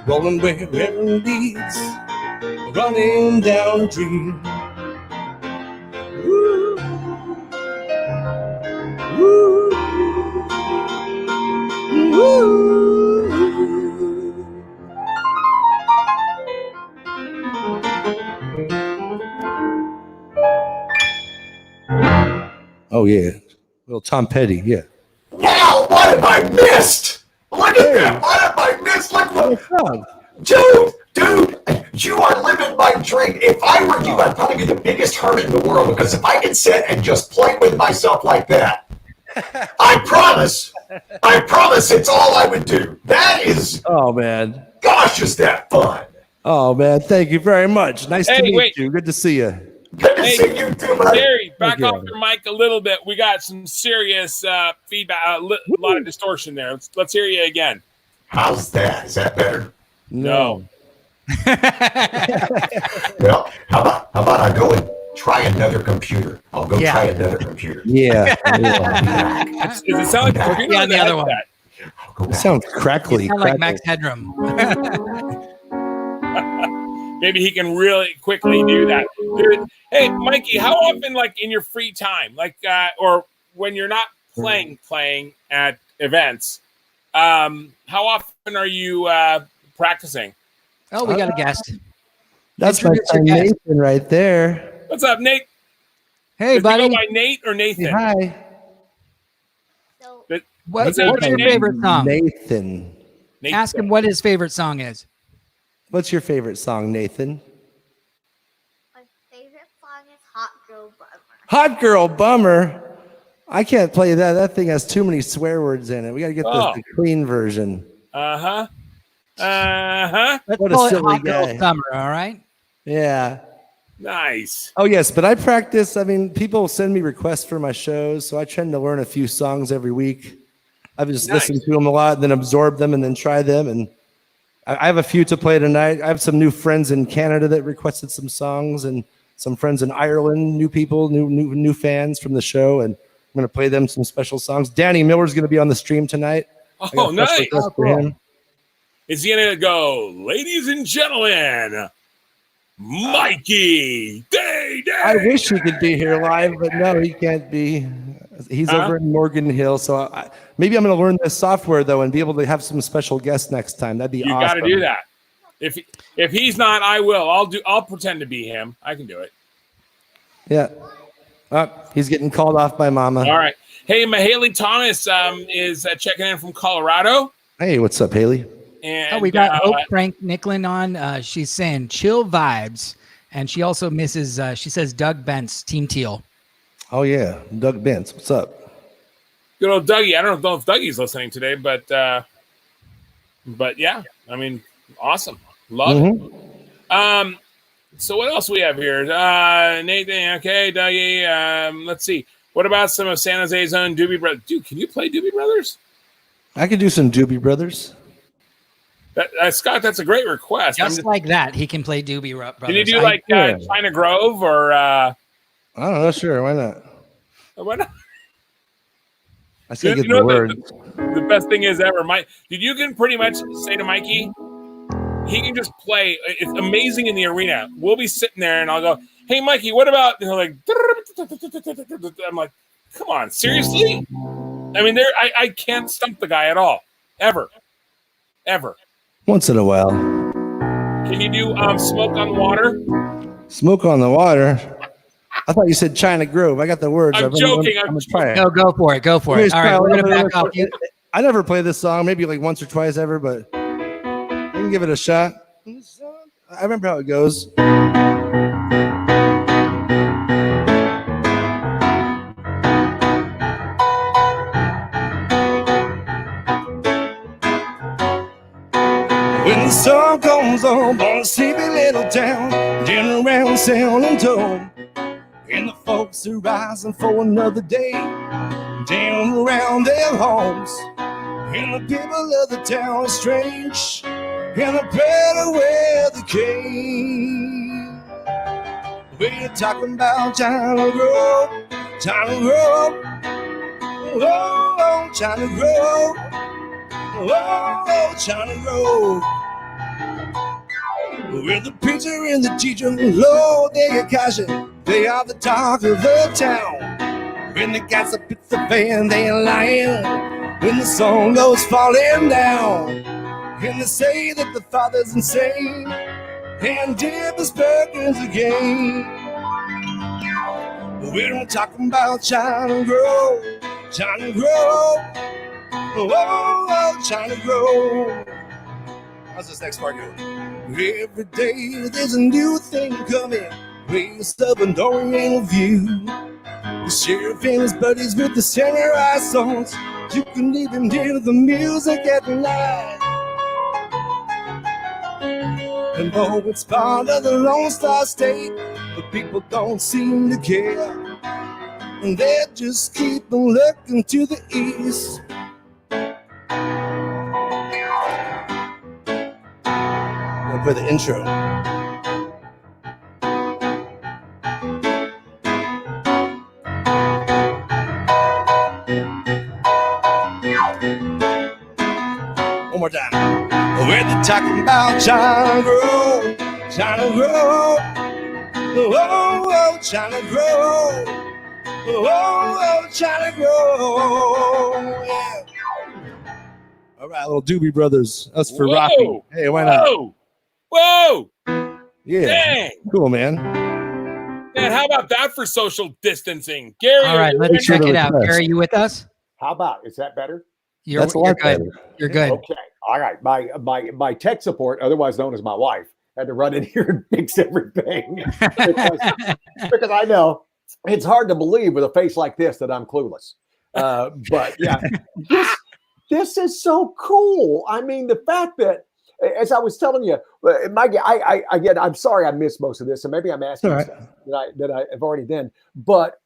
[SPEAKER 3] rolling wherever it leads. Running down the dream. Woo, woo, woo. Oh yeah, little Tom Petty, yeah.
[SPEAKER 4] Wow, what have I missed? Look at that! What have I missed? Look what, dude, you are living my dream. If I were you, I'd probably be the biggest hermit in the world, because if I could sit and just play with myself like that, I promise it's all I would do. That is,
[SPEAKER 3] Oh man,
[SPEAKER 4] gosh, is that fun?
[SPEAKER 3] oh man, thank you very much. Nice to
[SPEAKER 2] Hey,
[SPEAKER 3] meet
[SPEAKER 2] wait.
[SPEAKER 3] you. Good to see you.
[SPEAKER 4] Good to
[SPEAKER 2] Hey,
[SPEAKER 4] see you too, buddy.
[SPEAKER 2] Gary, back
[SPEAKER 3] you.
[SPEAKER 2] off your mic a little bit. We got some serious feedback, a lot of distortion there. Let's hear you again.
[SPEAKER 4] How's that? Is that better?
[SPEAKER 2] No.
[SPEAKER 4] Well, how about I go and try another computer? I'll go
[SPEAKER 1] Yeah.
[SPEAKER 4] try another computer.
[SPEAKER 3] Yeah,
[SPEAKER 4] I'll be back.
[SPEAKER 2] Does it sound like a computer
[SPEAKER 1] Yeah,
[SPEAKER 2] or
[SPEAKER 1] the other one.
[SPEAKER 2] headset?
[SPEAKER 4] I'll go
[SPEAKER 3] it
[SPEAKER 4] back.
[SPEAKER 3] sounds crackly.
[SPEAKER 1] Sound like
[SPEAKER 3] crackly.
[SPEAKER 1] Max Headroom.
[SPEAKER 2] Maybe he can really quickly do that. Dude, hey, Mikey, how often, like in your free time, like or when you're not playing at events, how often are you practicing?
[SPEAKER 1] Oh, we got a guest.
[SPEAKER 3] That's my
[SPEAKER 1] Introduce your
[SPEAKER 3] friend
[SPEAKER 1] guest.
[SPEAKER 3] Nathan right there.
[SPEAKER 2] What's up, Nate?
[SPEAKER 1] Hey,
[SPEAKER 2] Does he go
[SPEAKER 1] buddy.
[SPEAKER 2] by Nate or Nathan?
[SPEAKER 3] Say hi,
[SPEAKER 2] What's
[SPEAKER 1] What's
[SPEAKER 2] up,
[SPEAKER 1] your
[SPEAKER 2] Nate?
[SPEAKER 1] favorite song?
[SPEAKER 3] Nathan.
[SPEAKER 2] Nate.
[SPEAKER 1] Ask him what his favorite song is.
[SPEAKER 3] What's your favorite song, Nathan?
[SPEAKER 5] My favorite song is Hot Girl Bummer.
[SPEAKER 3] Hot Girl Bummer. I can't play that. That thing has too many swear words in it. We got to get the clean version.
[SPEAKER 2] Uh-huh.
[SPEAKER 1] Let's
[SPEAKER 3] What a
[SPEAKER 1] call it
[SPEAKER 3] silly
[SPEAKER 1] Hot Girl
[SPEAKER 3] guy.
[SPEAKER 1] Summer, all right?
[SPEAKER 3] Yeah.
[SPEAKER 2] Nice.
[SPEAKER 3] Oh, yes. But I practice. I mean, people send me requests for my shows, so I tend to learn a few songs every week. I just listen to them a lot, then absorb them, and then try them. And I have a few to play tonight. I have some new friends in Canada that requested some songs, and some friends in Ireland, new people, new fans from the show, and I'm going to play them some special songs. Danny Miller's going to be on the stream tonight. I got
[SPEAKER 2] Oh,
[SPEAKER 3] a special
[SPEAKER 2] nice.
[SPEAKER 3] request for him.
[SPEAKER 2] Is he gonna go, ladies and gentlemen, Mikey Day?
[SPEAKER 3] I wish he could be here live, but no, he can't be. He's over in Morgan Hill, so maybe I'm going to learn this software though and be able to have some special guests next time. That'd be
[SPEAKER 2] You
[SPEAKER 3] awesome.
[SPEAKER 2] got to do that. If he's not, I will. I'll pretend to be him. I can do it.
[SPEAKER 3] Yeah. He's getting called off by Mama.
[SPEAKER 2] All right. Hey, Mahaley Thomas is checking in from Colorado.
[SPEAKER 3] Hey, what's up, Haley?
[SPEAKER 2] And
[SPEAKER 1] we got Hope Frank Nicklin on. She's saying chill vibes, and she also misses. She says Doug Bentz, Team Teal.
[SPEAKER 3] Oh yeah, Doug Bentz. What's up?
[SPEAKER 2] Good old Dougie. I don't know if Dougie's listening today, but yeah, I mean, awesome. Love it. So what else we have here? Nathan, okay, Dougie. Let's see. What about some of San Jose's own Doobie Brothers? Dude, can you play Doobie Brothers?
[SPEAKER 3] I could do some Doobie Brothers.
[SPEAKER 2] Scott, that's a great request.
[SPEAKER 1] Just like that, he can play Doobie Brothers.
[SPEAKER 2] Can you do China Grove or?
[SPEAKER 3] I don't know. Sure, why not?
[SPEAKER 2] Why not?
[SPEAKER 3] I still get the words.
[SPEAKER 2] The best thing is ever, Mike. Dude, you can pretty much say to Mikey, he can just play. It's amazing in the arena. We'll be sitting there, and I'll go, "Hey, Mikey, what about?" And they're like, I'm like, "Come on, seriously?" I mean, I can't stump the guy at all, ever.
[SPEAKER 3] Once in a while.
[SPEAKER 2] Can you do Smoke on the Water?
[SPEAKER 3] Smoke on the Water. I thought you said China Grove. I got the words.
[SPEAKER 2] I'm joking.
[SPEAKER 3] I'm try it.
[SPEAKER 1] No, go for it. All right, we're gonna back off.
[SPEAKER 3] I never played this song, maybe like once or twice ever, but I can give it a shot. I remember how it goes. When the sun comes up on a sleepy little town, dinner around selling toll, and the folks are rising for another day, down around their homes, and the people of the town are strange, and the better where they came. We're talking about China Grove, China Grove, oh, China Grove, oh, China Grove. Where the preacher and the teacher, Lord, they get caution. They are the talk of the town. When the gossip hits the fan, they are lying. When the song goes falling down, and they say that the father's insane, and dip his Perkins again. We're talking about China Grove, China Grove, oh, China Grove. How's this next part going? Every day there's a new thing coming, ways of an oriental view. The sheriff and his buddies with the samurai songs. You can even hear the music at night. And though it's part of the Lone Star State, the people don't seem to care. And they just keep on looking to the east. For the intro. One more time. We're talking about China Grove, China Grove, oh, China Grove, oh, China Grove, yeah. All right, little Doobie Brothers. Us for Rocky. Hey, why not?
[SPEAKER 2] Whoa!
[SPEAKER 3] Yeah.
[SPEAKER 2] Dang.
[SPEAKER 3] Cool, man.
[SPEAKER 2] Man, how about that for social distancing? Gary.
[SPEAKER 1] All right, let's check it out. Gary, you with us?
[SPEAKER 6] How about? Is that better?
[SPEAKER 1] You're good. Better. You're good.
[SPEAKER 6] Okay. All right. My tech support, otherwise known as my wife, had to run in here and fix everything because I know it's hard to believe with a face like this that I'm clueless. But yeah, this is so cool. I mean, the fact that, as I was telling you, Mikey, I'm sorry I missed most of this, and maybe I'm asking stuff that I have already done. But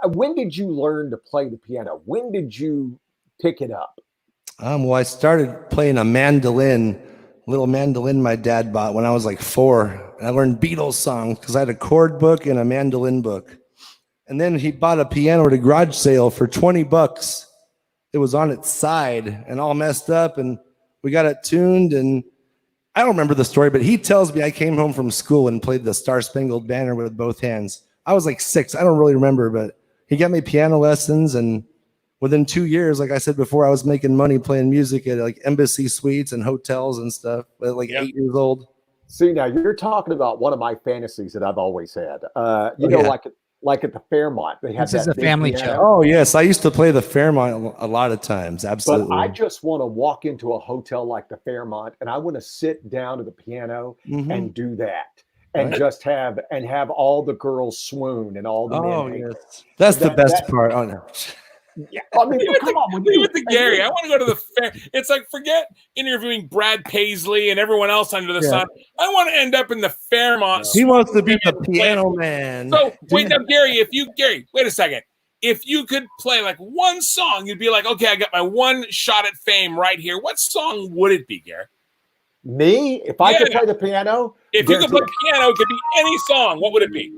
[SPEAKER 6] when did you learn to play the piano? When did you pick it up?
[SPEAKER 3] Well, I started playing a little mandolin my dad bought when I was like 4. And I learned Beatles songs because I had a chord book and a mandolin book. And then he bought a piano at a garage sale for $20. It was on its side and all messed up, and we got it tuned, and I don't remember the story, but he tells me I came home from school and played the Star Spangled Banner with both hands. I was like 6. I don't really remember, but he got me piano lessons, and within 2 years, like I said before, I was making money playing music at like embassy suites and hotels and stuff at like 8 years old.
[SPEAKER 6] See, now you're talking about one of my fantasies that I've always had. You know, like at the Fairmont, they have
[SPEAKER 1] This is
[SPEAKER 6] that
[SPEAKER 1] a
[SPEAKER 6] big
[SPEAKER 1] family
[SPEAKER 6] piano.
[SPEAKER 1] show.
[SPEAKER 3] Oh yes, I used to play the Fairmont a lot of times. Absolutely.
[SPEAKER 6] But I just want to walk into a hotel like the Fairmont, and I want to sit down to the piano and do that, and just have all the girls swoon and all the men.
[SPEAKER 3] Yes, that's the best part. Oh no.
[SPEAKER 6] Yeah, I mean, come on,
[SPEAKER 2] with the Gary. I want to go to the fair. It's like forget interviewing Brad Paisley and everyone else under the sun. I want to end up in the Fairmont.
[SPEAKER 3] He wants to be the piano man.
[SPEAKER 2] So wait now, Gary. Wait a second. If you could play like one song, you'd be like, okay, I got my one shot at fame right here. What song would it be, Gary?
[SPEAKER 6] Me? If I could play the piano?
[SPEAKER 2] If you could play piano, it could be any song. What would it be?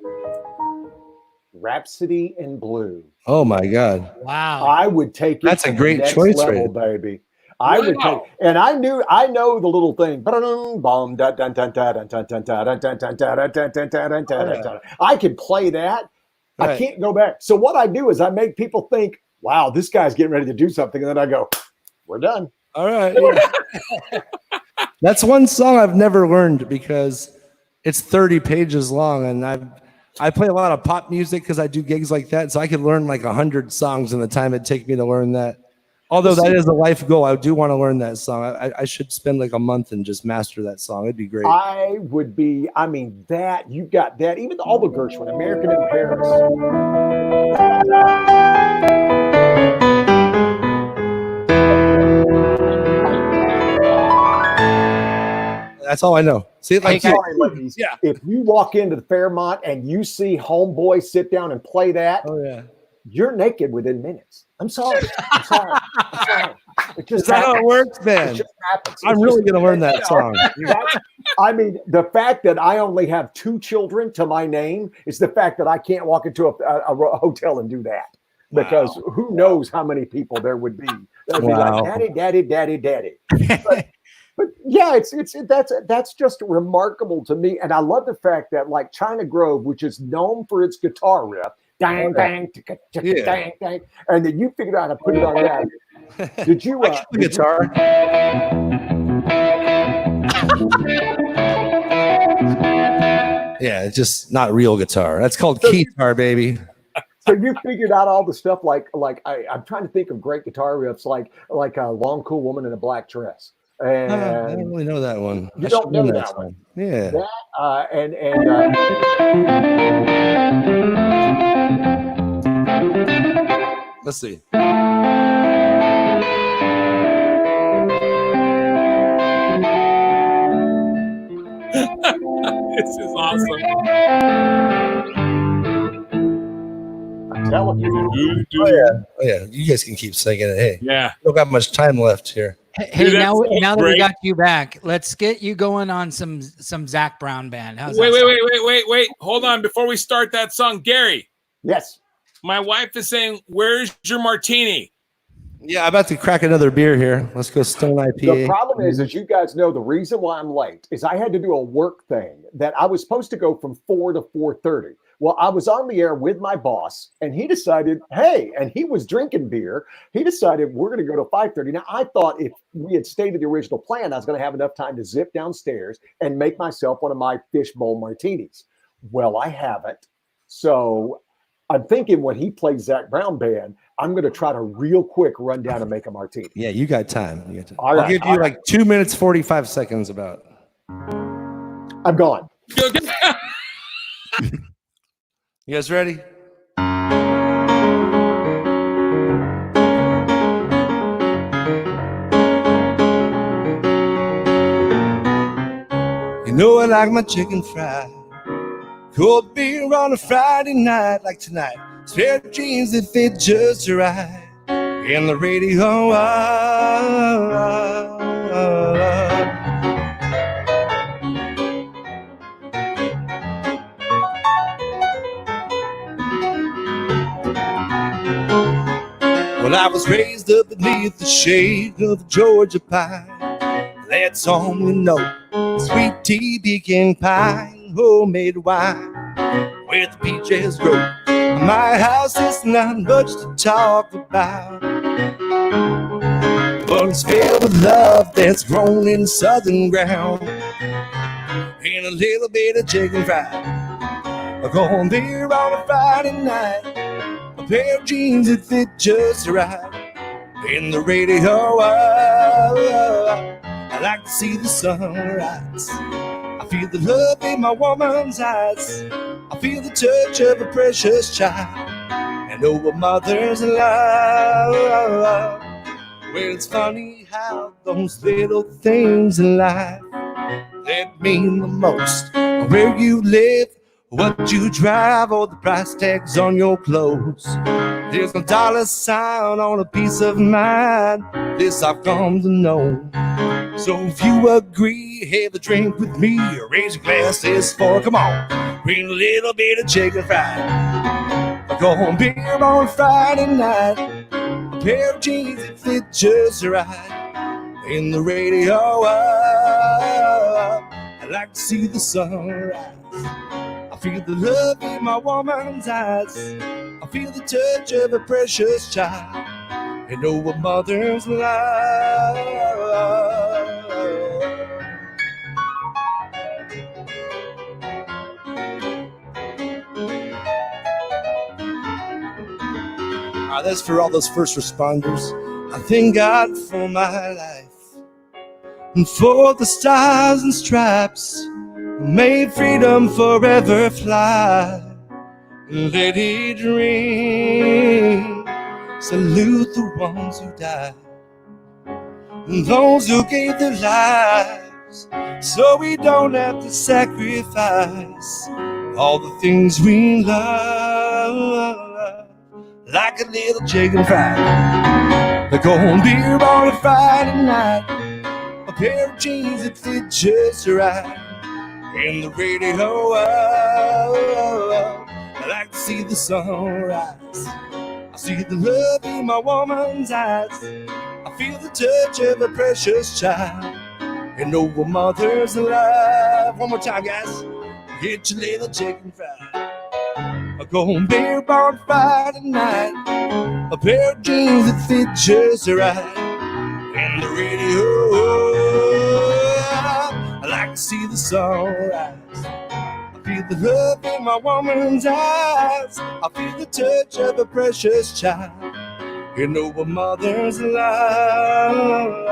[SPEAKER 6] Rhapsody in Blue.
[SPEAKER 3] Oh my God!
[SPEAKER 1] Wow,
[SPEAKER 6] I would take it.
[SPEAKER 3] That's a great choice,
[SPEAKER 6] level, baby. I would take, and I know the little thing. I can play that. I can't go back. So what I do is I make people think, "Wow, this guy's getting ready to do something," and then I go, "We're done."
[SPEAKER 3] All right. Yeah. That's one song I've never learned because it's 30 pages long, and I play a lot of pop music because I do gigs like that, so I could learn like 100 songs in the time it'd take me to learn that. Although that is a life goal, I do want to learn that song. I should spend like a month and just master that song. It'd be great.
[SPEAKER 6] I would be. I mean, that you got that. Even all the Gershwin, American in Paris.
[SPEAKER 3] That's all I know. See, like,
[SPEAKER 6] sorry, ladies. Yeah. If you walk into the Fairmont and you see Homeboy sit down and play that, you're naked within minutes. I'm sorry. It just
[SPEAKER 3] is that how it works, man?
[SPEAKER 6] It just happens.
[SPEAKER 3] I'm really going to learn that song.
[SPEAKER 6] I mean, the fact that I only have 2 children to my name is the fact that I can't walk into a hotel and do that. Because who knows how many people there would be. That would be like, daddy, daddy, daddy, daddy. But yeah, that's just remarkable to me. And I love the fact that like China Grove, which is known for its guitar riff, dang, dang, dang, dang, and then you figured out how to put it on that. Did you
[SPEAKER 3] the guitar? Yeah, it's just not real guitar. That's called keytar, baby.
[SPEAKER 6] So you figured out all the stuff like I'm trying to think of great guitar riffs like a Long Cool Woman in a Black Dress. And
[SPEAKER 3] I don't really know that one.
[SPEAKER 6] You don't know that one.
[SPEAKER 3] Yeah. Let's see.
[SPEAKER 2] This is awesome.
[SPEAKER 6] I'm telling you.
[SPEAKER 3] Oh yeah. You guys can keep singing it. Hey.
[SPEAKER 2] Yeah.
[SPEAKER 3] We don't got much time left here.
[SPEAKER 1] Hey,
[SPEAKER 2] Dude,
[SPEAKER 1] now that
[SPEAKER 2] great.
[SPEAKER 1] we got you back, let's get you going on some Zach Brown band. How's
[SPEAKER 2] Wait.
[SPEAKER 1] that
[SPEAKER 2] Wait. Hold on. Before we start that song, Gary.
[SPEAKER 6] Yes.
[SPEAKER 2] My wife is saying, "Where's your martini?"
[SPEAKER 3] Yeah, I'm about to crack another beer here. Let's go Stone IPA.
[SPEAKER 6] The problem is, as you guys know, the reason why I'm late is I had to do a work thing that I was supposed to go from 4 to 4:30. Well, I was on the air with my boss, and he decided, hey, and he was drinking beer. He decided we're going to go to 5:30. Now, I thought if we had stayed to the original plan, I was going to have enough time to zip downstairs and make myself one of my fishbowl martinis. Well, I haven't. So I'm thinking when he plays Zach Brown band, I'm going to try to real quick run down and make a martini.
[SPEAKER 3] Yeah, you got time.
[SPEAKER 6] All right,
[SPEAKER 3] I'll give you like 2 minutes, 45 seconds about.
[SPEAKER 6] I'm gone.
[SPEAKER 3] You guys ready? You know I like my chicken fried. Cold beer on a Friday night like tonight. Spare jeans that fit just right. And the radio. Well, I was raised up beneath the shade of a Georgia pine. That's all we know. Sweet tea, pecan pie, homemade wine, where the peaches grow. My house is not much to talk about, but it's filled with love that's grown in southern ground, and a little bit of chicken fried, a cold beer on a Friday night, a pair of jeans that fit just right, and the radio. I like to see the sunrise. I feel the love in my woman's eyes. I feel the touch of a precious child, and oh, a mother's love. Well, it's funny how those little things in life that mean the most. Where you live, what you drive, or the price tags on your clothes. There's no dollar sign on a piece of mind. This I've come to know. So if you agree, have a drink with me. Raise your glasses for, come on, bring a little bit of chicken fried, a cold beer on Friday night, a pair of jeans that fit just right, in the radio. I like to see the sunrise. I feel the love in my woman's eyes. I feel the touch of a precious child, and oh, a mother's love. That's for all those first responders. I thank God for my life and for the stars and stripes who made freedom forever fly. Let it ring. Salute the ones who died and those who gave their lives, so we don't have to sacrifice all the things we love. Like a little chicken fried, a cold beer on a Friday night, a pair of jeans that fit just right, and the radio. I like to see the sunrise. I see the love in my woman's eyes. I feel the touch of a precious child, and know a mother's love. One more time, guys. Get your little chicken fried, a cold beer on Friday night, a pair of jeans that fit just right, and the radio. I like to see the sunrise. I feel the love in my woman's eyes. I feel the touch of a precious child, you know, a mother's love.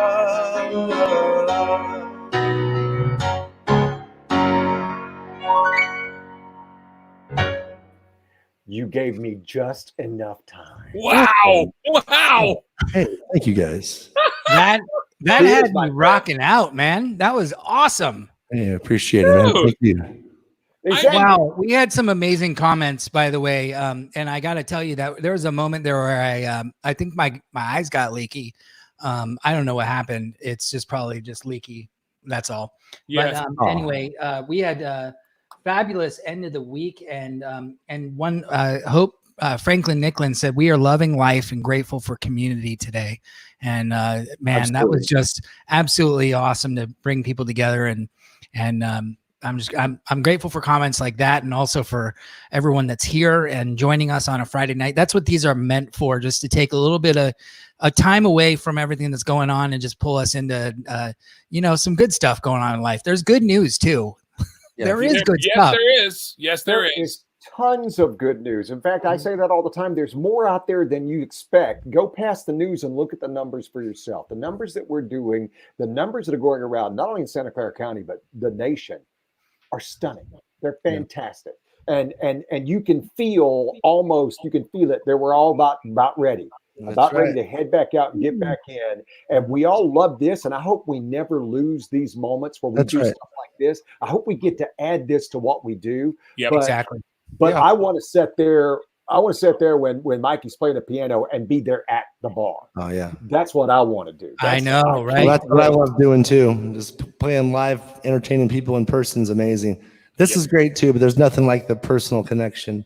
[SPEAKER 6] You gave me just enough time.
[SPEAKER 2] Wow. Wow.
[SPEAKER 3] Hey, thank you guys.
[SPEAKER 1] That had me rocking out, man. That was awesome.
[SPEAKER 3] Hey, I appreciate it, man. Thank you.
[SPEAKER 1] Wow, we had some amazing comments, by the way, and I got to tell you that there was a moment there where I think my eyes got leaky. I don't know what happened. It's just probably just leaky. That's all.
[SPEAKER 2] Yes.
[SPEAKER 1] But anyway, we had a fabulous end of the week, and one Hope Franklin Nicklin said we are loving life and grateful for community today. And man,
[SPEAKER 6] Absolutely.
[SPEAKER 1] that was just absolutely awesome to bring people together, and I'm grateful for comments like that, and also for everyone that's here and joining us on a Friday night. That's what these are meant for, just to take a little bit of a time away from everything that's going on and just pull us into some good stuff going on in life. There's good news too.
[SPEAKER 3] Yeah.
[SPEAKER 1] There is good
[SPEAKER 2] Yes,
[SPEAKER 1] stuff.
[SPEAKER 2] there is. Yes, there is.
[SPEAKER 6] Is tons of good news. In fact, I say that all the time. There's more out there than you expect. Go past the news and look at the numbers for yourself. The numbers that we're doing, the numbers that are going around, not only in Santa Clara County, but the nation, are stunning. They're fantastic. And you can feel it. They were all about ready. Ready to head back out and get back in. And we all love this. And I hope we never lose these moments where we do stuff like this. I hope we get to add this to what we do.
[SPEAKER 2] Yeah,
[SPEAKER 1] Exactly.
[SPEAKER 6] But I want to sit there. I want to sit there when Mikey's playing the piano and be there at the bar.
[SPEAKER 3] Oh yeah,
[SPEAKER 6] that's what I want to do.
[SPEAKER 1] I know, right?
[SPEAKER 3] Well, that's what I love doing too. Just playing live, entertaining people in person is amazing. This is great too, but there's nothing like the personal connection.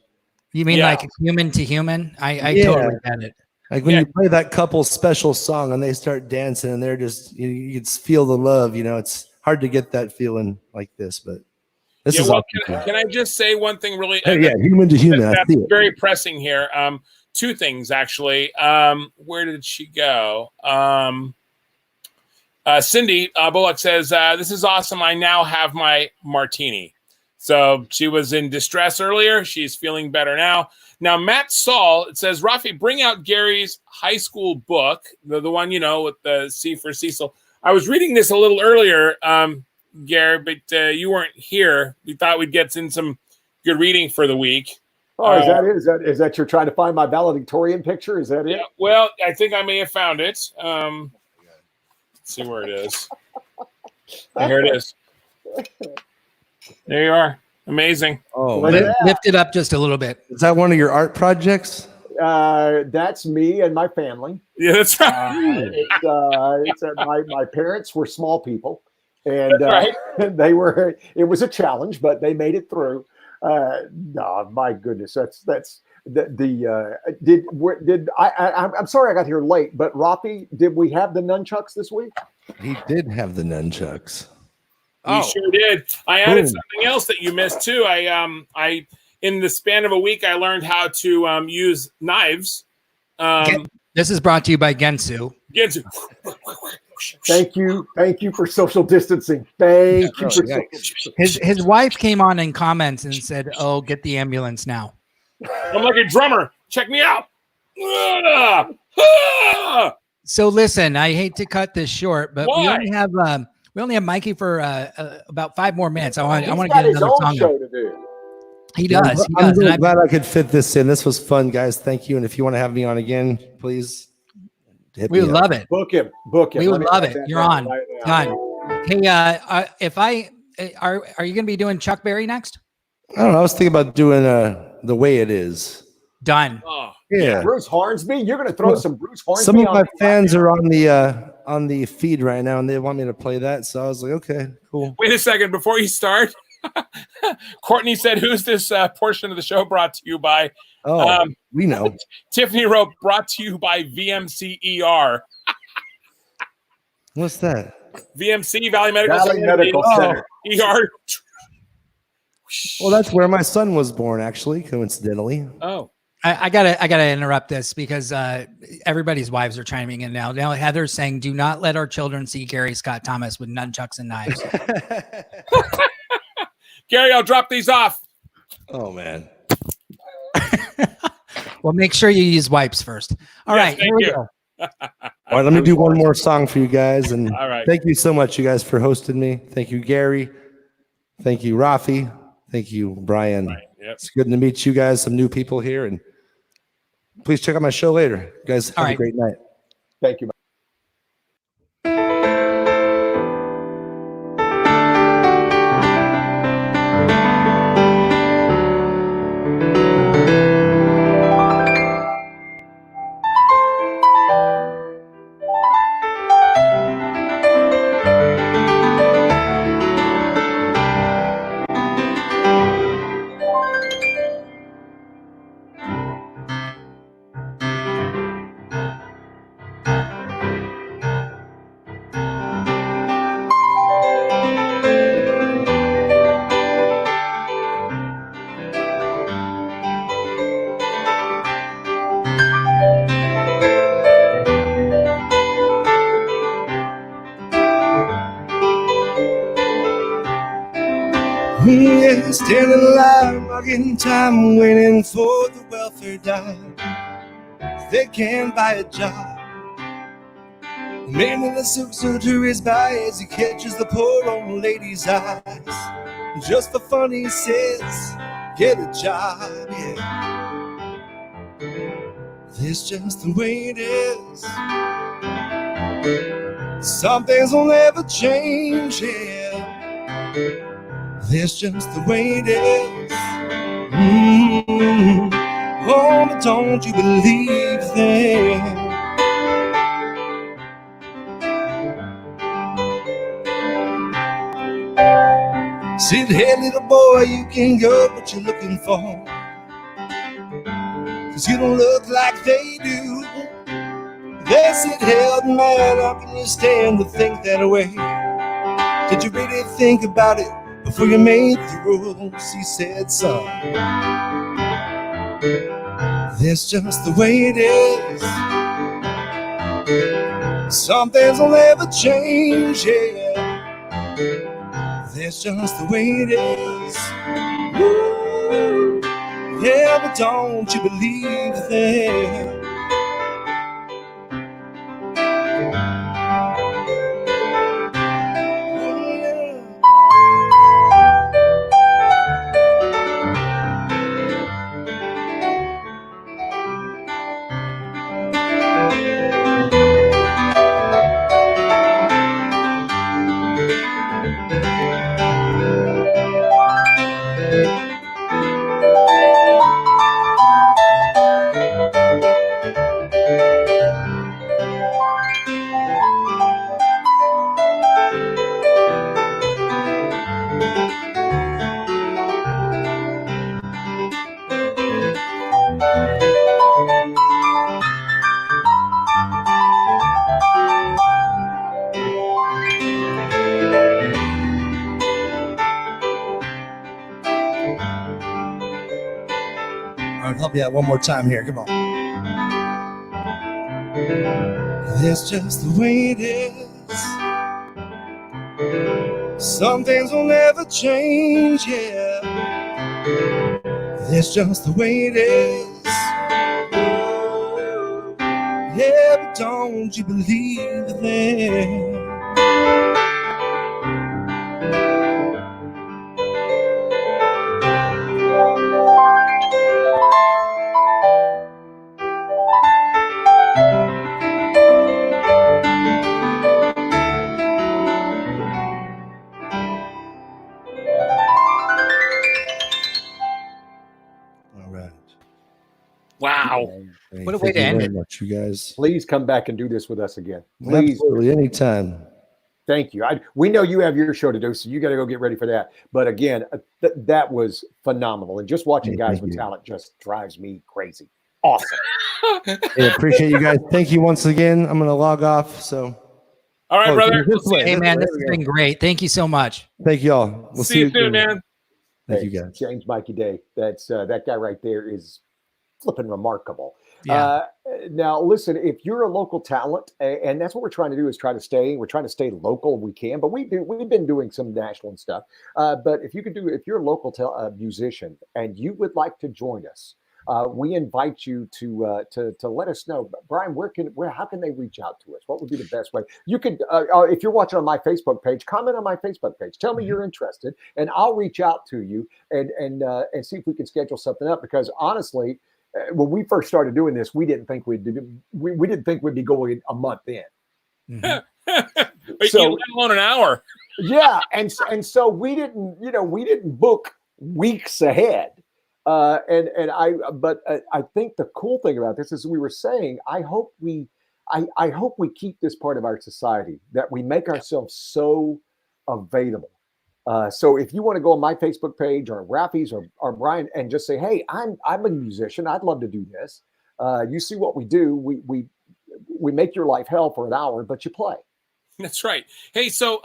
[SPEAKER 1] You mean like human to human? I totally get it.
[SPEAKER 3] Like when you play that couple's special song and they start dancing and they're just, you can feel the love. It's hard to get that feeling like this, but This is
[SPEAKER 2] well,
[SPEAKER 3] awesome.
[SPEAKER 2] can I just say one thing really?
[SPEAKER 3] Hey, yeah, human to human. I
[SPEAKER 2] That's
[SPEAKER 3] see it.
[SPEAKER 2] very pressing here. Two things actually. Where did she go? Cindy Bullock says, "This is awesome. I now have my martini." So she was in distress earlier. She's feeling better now. Now, Matt Saul, it says, Rafi, bring out Gary's high school book, the one, with the C for Cecil. I was reading this a little earlier, Gary, but you weren't here. We thought we'd get in some good reading for the week.
[SPEAKER 6] Oh, is that it? Is that you're trying to find my valedictorian picture? Is that it?
[SPEAKER 2] Yeah, well, I think I may have found it. Let's see where it is. Here it is. There you are. Amazing.
[SPEAKER 3] Oh,
[SPEAKER 1] Lift it up just a little bit.
[SPEAKER 3] is that one of your art projects?
[SPEAKER 6] That's me and my family.
[SPEAKER 2] Yeah, that's right.
[SPEAKER 6] My parents were small people, and
[SPEAKER 2] Right.
[SPEAKER 6] they were. It was a challenge, but they made it through. No, my goodness, that's I'm sorry I got here late, but Rafi, did we have the nunchucks this week?
[SPEAKER 3] He did have the nunchucks.
[SPEAKER 2] You sure did. I added something else that you missed too. I in the span of a week, I learned how to use knives.
[SPEAKER 1] This is brought to you by Gensu.
[SPEAKER 2] Gensu.
[SPEAKER 6] Thank you for social distancing. Thank you for social distancing.
[SPEAKER 1] His wife came on in comments and said, "Oh, get the ambulance now."
[SPEAKER 2] I'm like a drummer. Check me out. Ah! Ah!
[SPEAKER 1] So listen, I hate to cut this short, but we
[SPEAKER 2] Why?
[SPEAKER 1] only have Mikey for about 5 more minutes. I want
[SPEAKER 6] He's
[SPEAKER 1] to
[SPEAKER 6] got
[SPEAKER 1] get
[SPEAKER 6] his
[SPEAKER 1] another
[SPEAKER 6] own
[SPEAKER 1] song.
[SPEAKER 6] show to do.
[SPEAKER 1] He does. He
[SPEAKER 3] I'm
[SPEAKER 1] does.
[SPEAKER 3] really
[SPEAKER 1] And
[SPEAKER 3] glad I could fit this in. This was fun, guys. Thank you. And if you want to have me on again, please hit
[SPEAKER 1] we
[SPEAKER 3] me
[SPEAKER 1] would
[SPEAKER 3] up.
[SPEAKER 1] love it.
[SPEAKER 6] Book him. Book him.
[SPEAKER 1] We
[SPEAKER 6] Let
[SPEAKER 1] would
[SPEAKER 6] me
[SPEAKER 1] love
[SPEAKER 6] write
[SPEAKER 1] it.
[SPEAKER 6] that
[SPEAKER 1] You're
[SPEAKER 6] down
[SPEAKER 1] on.
[SPEAKER 6] right now.
[SPEAKER 1] Done. If I are you going to be doing Chuck Berry next?
[SPEAKER 3] I don't know. I was thinking about doing The Way It Is.
[SPEAKER 1] Done.
[SPEAKER 2] Oh,
[SPEAKER 3] Yeah.
[SPEAKER 6] Bruce Hornsby, you're going to throw some Bruce Hornsby.
[SPEAKER 3] Some of
[SPEAKER 6] on
[SPEAKER 3] my
[SPEAKER 6] me
[SPEAKER 3] fans
[SPEAKER 6] right
[SPEAKER 3] are on the feed right now, and they want me to play that. So I was like, okay, cool.
[SPEAKER 2] wait a second before you start. Courtney said, "Who's this portion of the show brought to you by?"
[SPEAKER 3] Oh, we know.
[SPEAKER 2] Tiffany wrote, "Brought to you by VMCER."
[SPEAKER 3] What's that?
[SPEAKER 2] VMC, Valley Medical
[SPEAKER 6] Valley
[SPEAKER 2] Center.
[SPEAKER 6] Medical Center.
[SPEAKER 2] ER.
[SPEAKER 3] Well, that's where my son was born, actually, coincidentally.
[SPEAKER 2] Oh.
[SPEAKER 1] I gotta interrupt this because everybody's wives are chiming in now. Now Heather's saying, "Do not let our children see Gary Scott Thomas with nunchucks and knives."
[SPEAKER 2] Gary, I'll drop these off.
[SPEAKER 3] Oh, man.
[SPEAKER 1] Well, make sure you use wipes first. All
[SPEAKER 2] Yes,
[SPEAKER 1] right,
[SPEAKER 2] thank
[SPEAKER 1] here we
[SPEAKER 2] you.
[SPEAKER 1] go.
[SPEAKER 3] All right, let me do one more song for you guys. And
[SPEAKER 2] All right.
[SPEAKER 3] thank you so much, you guys, for hosting me. Thank you, Gary. Thank you, Rafi. Thank you, Brian.
[SPEAKER 2] Right, yep.
[SPEAKER 3] It's good to meet you guys, some new people here. And please check out my show later. You guys have
[SPEAKER 1] All
[SPEAKER 3] a
[SPEAKER 1] right.
[SPEAKER 3] great night.
[SPEAKER 6] Thank you.
[SPEAKER 3] Yeah, still alive, marking time, waiting for the welfare dime. They can't buy a job. The man in the silk suit to his by as he catches the poor old lady's eyes. Just for fun, he says, get a job, yeah. This just the way it is. Some things will never change, yeah. That's just the way it is. Oh, but don't you believe that? Said, hey, little boy, you can go what you're looking for. 'Cause you don't look like they do. They said, hell, man, how can you stand to think that way? Did you really think about it before you made the rules. He said, son, that's just the way it is. Some things will never change, yeah. That's just the way it is. Ooh, yeah, but don't you believe that? All right, help me out one more time here. Come on. That's just the way it is. Some things will never change, yeah. That's just the way it is. Yeah, but don't you believe that? All right.
[SPEAKER 2] Wow.
[SPEAKER 6] Hey,
[SPEAKER 1] What a way
[SPEAKER 3] Thank
[SPEAKER 1] to
[SPEAKER 3] you
[SPEAKER 1] end
[SPEAKER 3] very
[SPEAKER 1] it.
[SPEAKER 3] much, you guys.
[SPEAKER 6] please come back and do this with us again. Please.
[SPEAKER 3] Absolutely, anytime.
[SPEAKER 6] Thank you. We know you have your show to do, so you got to go get ready for that. But again, that was phenomenal. And just watching
[SPEAKER 3] Hey,
[SPEAKER 6] guys
[SPEAKER 3] thank
[SPEAKER 6] with
[SPEAKER 3] you.
[SPEAKER 6] talent just drives me crazy. Awesome.
[SPEAKER 3] Hey, appreciate you guys. Thank you once again. I'm going to log off. So,
[SPEAKER 2] All right, brother.
[SPEAKER 3] this way.
[SPEAKER 1] Hey,
[SPEAKER 3] This
[SPEAKER 1] man,
[SPEAKER 3] way.
[SPEAKER 1] this has been great. Thank you so much.
[SPEAKER 3] Thank you all. We'll
[SPEAKER 2] See you soon,
[SPEAKER 3] again.
[SPEAKER 2] man.
[SPEAKER 3] Thank
[SPEAKER 6] Hey,
[SPEAKER 3] you guys.
[SPEAKER 6] James Mikey Day. That's that guy right there is flipping remarkable.
[SPEAKER 1] Yeah.
[SPEAKER 6] Now, listen, if you're a local talent, and that's what we're trying to do is we're trying to stay local if we can, but we've been doing some national and stuff. But if you're a local musician and you would like to join us, we invite you to let us know. Brian, how can they reach out to us? What would be the best way? You could, if you're watching on my Facebook page, comment on my Facebook page. Tell me you're interested, and I'll reach out to you and see if we can schedule something up. Because honestly, when we first started doing this, we didn't think we'd be going a month in.
[SPEAKER 1] Mhm.
[SPEAKER 6] So,
[SPEAKER 2] let alone an hour.
[SPEAKER 6] yeah, and so we didn't book weeks ahead. I think the cool thing about this is we were saying, I hope we keep this part of our society, that we make ourselves so available. So if you want to go on my Facebook page or Rafi's or Brian and just say, hey, I'm a musician, I'd love to do this. You see what we do. We make your life hell for an hour, but you play.
[SPEAKER 2] That's right. Hey, so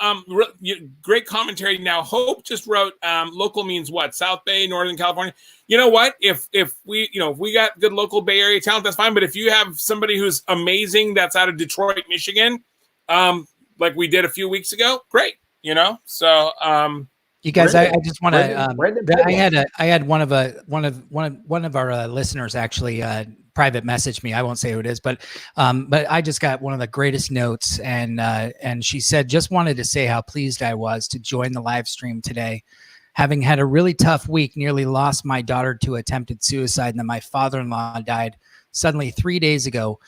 [SPEAKER 2] great commentary. Now, Hope just wrote, local means what? South Bay, Northern California. You know what? If we got good local Bay Area talent, that's fine. But if you have somebody who's amazing that's out of Detroit, Michigan, like we did a few weeks ago, great. So
[SPEAKER 1] You guys, I just want
[SPEAKER 6] Brendan
[SPEAKER 1] to. I had one of our listeners actually private message me. I won't say who it is, but I just got one of the greatest notes, and she said, just wanted to say how pleased I was to join the live stream today. Having had a really tough week, nearly lost my daughter to attempted suicide, and then my father-in-law died suddenly 3 days ago.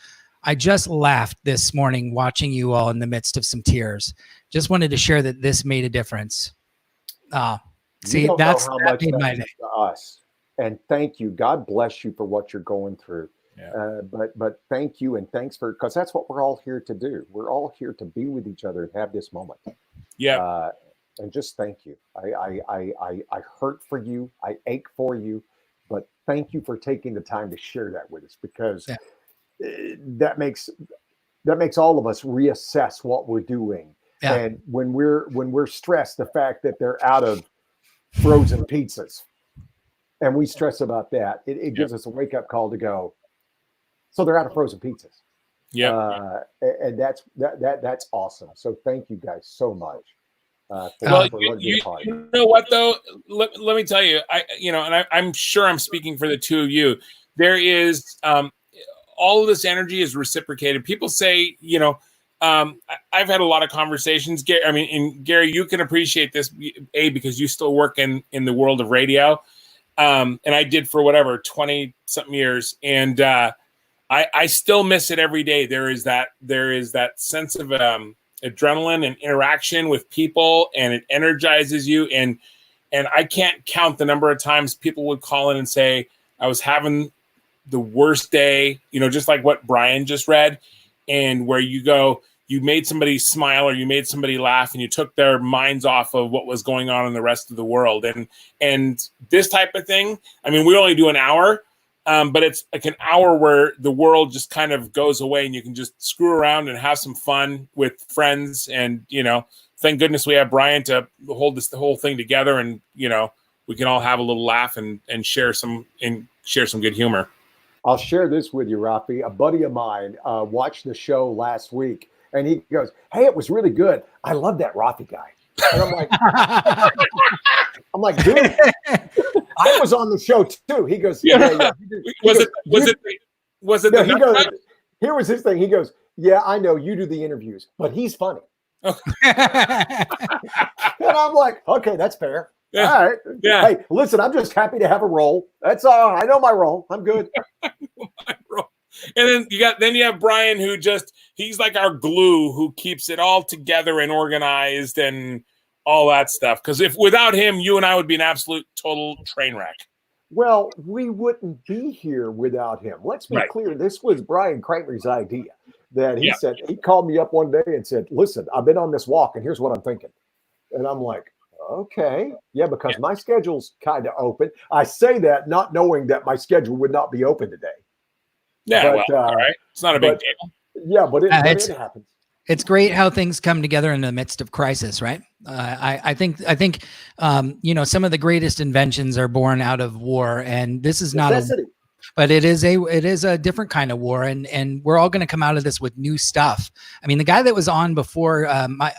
[SPEAKER 1] I just laughed this morning watching you all in the midst of some tears. Just wanted to share that this made a difference. See, that's
[SPEAKER 6] how
[SPEAKER 1] that
[SPEAKER 6] much
[SPEAKER 1] made
[SPEAKER 6] that
[SPEAKER 1] my
[SPEAKER 6] means
[SPEAKER 1] day.
[SPEAKER 6] to us. And thank you. God bless you for what you're going through.
[SPEAKER 2] Yeah.
[SPEAKER 6] But thank you, and thanks because that's what we're all here to do. We're all here to be with each other and have this moment.
[SPEAKER 2] Yeah.
[SPEAKER 6] And just thank you. I hurt for you. I ache for you. But thank you for taking the time to share that with us, because that makes all of us reassess what we're doing.
[SPEAKER 1] Yeah.
[SPEAKER 6] And when we're stressed, the fact that they're out of frozen pizzas. And we stress about that. It gives us a wake-up call to go, so they're out of frozen pizzas.
[SPEAKER 2] Yeah.
[SPEAKER 6] And that's awesome. So thank you guys so much.
[SPEAKER 2] Well,
[SPEAKER 6] for letting me be a part.
[SPEAKER 2] you know what though? Let me tell you, I'm sure I'm speaking for the two of you. There is all of this energy is reciprocated. People say, I've had a lot of conversations. Gary, you can appreciate this, because you still work in the world of radio, and I did for 20 something years, and I still miss it every day. There is that sense of adrenaline and interaction with people, and it energizes you. And I can't count the number of times people would call in and say, I was having the worst day, just like what Brian just read, and where you go, you made somebody smile or you made somebody laugh and you took their minds off of what was going on in the rest of the world. And this type of thing, we only do an hour, but it's like an hour where the world just kind of goes away and you can just screw around and have some fun with friends. And, thank goodness we have Brian to hold the whole thing together, and, we can all have a little laugh and share some good humor.
[SPEAKER 6] I'll share this with you, Rafi. A buddy of mine watched the show last week, and he goes, "Hey, it was really good. I love that Rafi guy." And I'm like, dude, I was on the show too. He goes, yeah.
[SPEAKER 2] Was it?
[SPEAKER 6] No, he goes, here was his thing. He goes, yeah, I know you do the interviews, but he's funny. And I'm like, okay, that's fair. Yeah. All right. Yeah. Hey, listen, I'm just happy to have a role. That's all. I know my role. I'm good.
[SPEAKER 2] And then you have Brian, who he's like our glue, who keeps it all together and organized and all that stuff. Because without him, you and I would be an absolute total train wreck.
[SPEAKER 6] Well, we wouldn't be here without him. Let's be clear. This was Brian Kramer's idea. That he said, he called me up one day and said, listen, I've been on this walk and here's what I'm thinking. And I'm like, okay. Yeah, because my schedule's kind of open. I say that not knowing that my schedule would not be open today.
[SPEAKER 2] Yeah, but, all right. It's not a big deal.
[SPEAKER 6] Yeah, but it happens.
[SPEAKER 1] It's great how things come together in the midst of crisis, right? I think some of the greatest inventions are born out of war, and this is not but it is a different kind of war, and we're all going to come out of this with new stuff. The guy that was on before,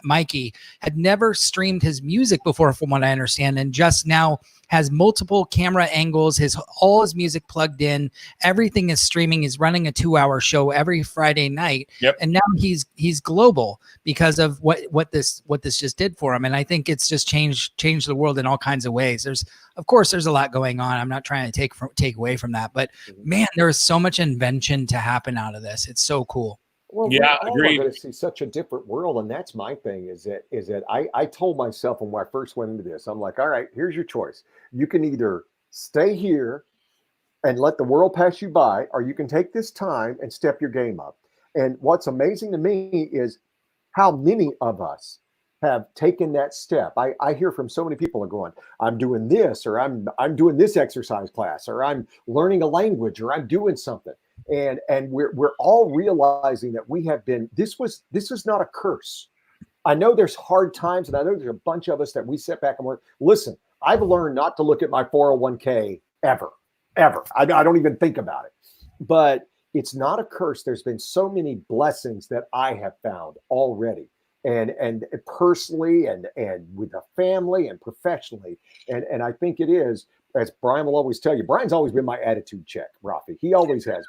[SPEAKER 1] Mikey, had never streamed his music before, from what I understand, and just now has multiple camera angles, all his music plugged in, everything is streaming. He's running a 2-hour show every Friday night.
[SPEAKER 2] Yep.
[SPEAKER 1] And now he's global because of what this just did for him. And I think it's just changed the world in all kinds of ways. There's a lot going on. I'm not trying to take away from that, but man, there is so much invention to happen out of this. It's so cool.
[SPEAKER 6] Well, yeah, agreed. We're going to see such a different world, and that's my thing. Is that I told myself when I first went into this, I'm like, all right, here's your choice. You can either stay here and let the world pass you by, or you can take this time and step your game up. And what's amazing to me is how many of us have taken that step. I hear from so many people are going, I'm doing this, or I'm doing this exercise class, or I'm learning a language, or I'm doing something. And we're all realizing that we have been, this is not a curse. I know there's hard times, and I know there's a bunch of us that we sit back and work. Listen, I've learned not to look at my 401k ever. I don't even think about it. But it's not a curse. There's been so many blessings that I have found already. And personally and with the family and professionally. And I think it is, as Brian will always tell you, Brian's always been my attitude check, Rafi. He always has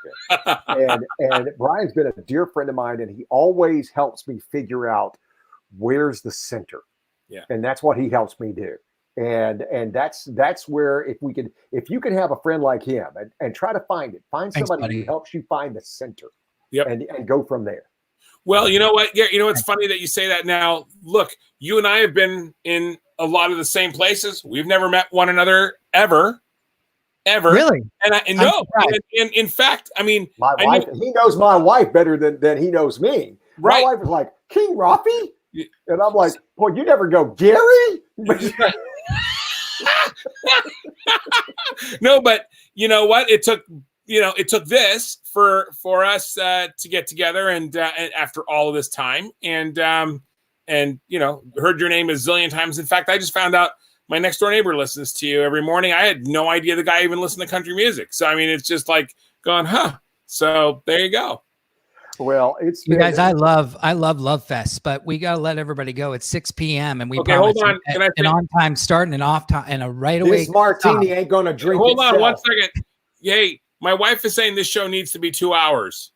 [SPEAKER 6] been. and Brian's been a dear friend of mine, and he always helps me figure out where's the center.
[SPEAKER 2] Yeah.
[SPEAKER 6] And that's what he helps me do. And that's where if you can have a friend like him and try to find somebody who helps you find the center.
[SPEAKER 2] Yep.
[SPEAKER 6] And go from there.
[SPEAKER 2] Well, you know what? Yeah, it's funny that you say that now. Look, you and I have been in a lot of the same places. We've never met one another ever.
[SPEAKER 1] Really?
[SPEAKER 2] And in fact,
[SPEAKER 6] my wife, he knows my wife better than he knows me.
[SPEAKER 2] Right.
[SPEAKER 6] My wife is like, King Rafi? And I'm like, boy, you never go, Gary?
[SPEAKER 2] No, but you know what? It took this for us to get together and after all of this time and heard your name a zillion times. In fact, I just found out my next door neighbor listens to you every morning. I had no idea the guy even listened to country music. So, I mean, it's just like going, huh? So there you go.
[SPEAKER 6] Well, it's
[SPEAKER 1] You guys, I love Love Fest, but we got to let everybody go. It's 6 p.m. and we
[SPEAKER 2] Okay,
[SPEAKER 1] promise
[SPEAKER 2] hold on. Can I
[SPEAKER 1] an on time start and an off time and a right away.
[SPEAKER 6] this martini ain't going to drink.
[SPEAKER 2] Hold on
[SPEAKER 6] itself.
[SPEAKER 2] 1 second. Yay. My wife is saying this show needs to be 2 hours.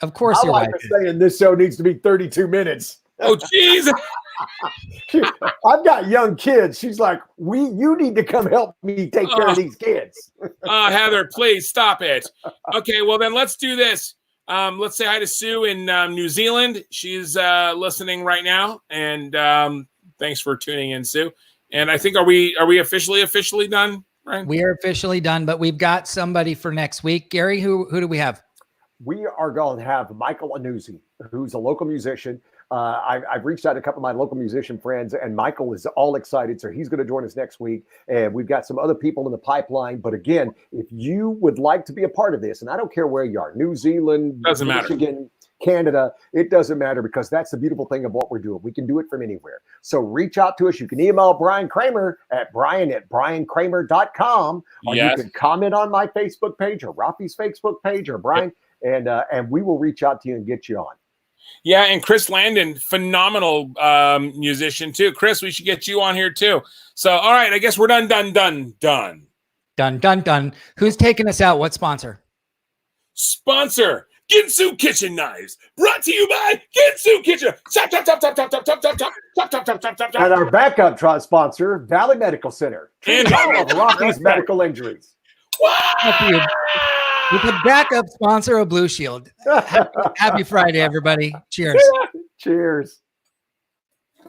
[SPEAKER 1] Of course,
[SPEAKER 6] My
[SPEAKER 1] you're
[SPEAKER 6] wife
[SPEAKER 1] right.
[SPEAKER 6] is saying this show needs to be 32 minutes.
[SPEAKER 2] Oh, jeez.
[SPEAKER 6] I've got young kids. She's like, you need to come help me take care of these kids.
[SPEAKER 2] Heather, please stop it. Okay, well then let's do this. Let's say hi to Sue in New Zealand. She's listening right now, and thanks for tuning in, Sue. And I think are we officially done, Ryan?
[SPEAKER 1] We are officially done, but we've got somebody for next week. Gary, who do we have?
[SPEAKER 6] We are going to have Michael Anuzzi, who's a local musician. I've reached out to a couple of my local musician friends, and Michael is all excited. So he's going to join us next week. And we've got some other people in the pipeline. But again, if you would like to be a part of this, and I don't care where you are, New Zealand,
[SPEAKER 2] Doesn't
[SPEAKER 6] Michigan,
[SPEAKER 2] matter.
[SPEAKER 6] Canada, it doesn't matter, because that's the beautiful thing of what we're doing. We can do it from anywhere. So reach out to us. You can email Brian Kramer at brian@briankramer.com, or
[SPEAKER 2] Yes.
[SPEAKER 6] you can comment on my Facebook page or Rafi's Facebook page or Brian, and we will reach out to you and get you on.
[SPEAKER 2] Yeah, and Chris Landon, phenomenal musician too. Chris, we should get you on here too. So, all right, I guess we're done.
[SPEAKER 1] Done. Who's taking us out? What sponsor?
[SPEAKER 2] Sponsor, Ginsu Kitchen Knives, brought to you by Ginsu Kitchen. Chop, chop, chop, chop, chop, chop, chop, chop, chop, chop, chop, chop, chop, chop,
[SPEAKER 6] And our backup sponsor, Valley Medical Center,
[SPEAKER 2] And-
[SPEAKER 6] treating all of Rafi's medical injuries.
[SPEAKER 1] With a backup sponsor of Blue Shield. Happy Friday, everybody. Cheers.
[SPEAKER 6] Cheers.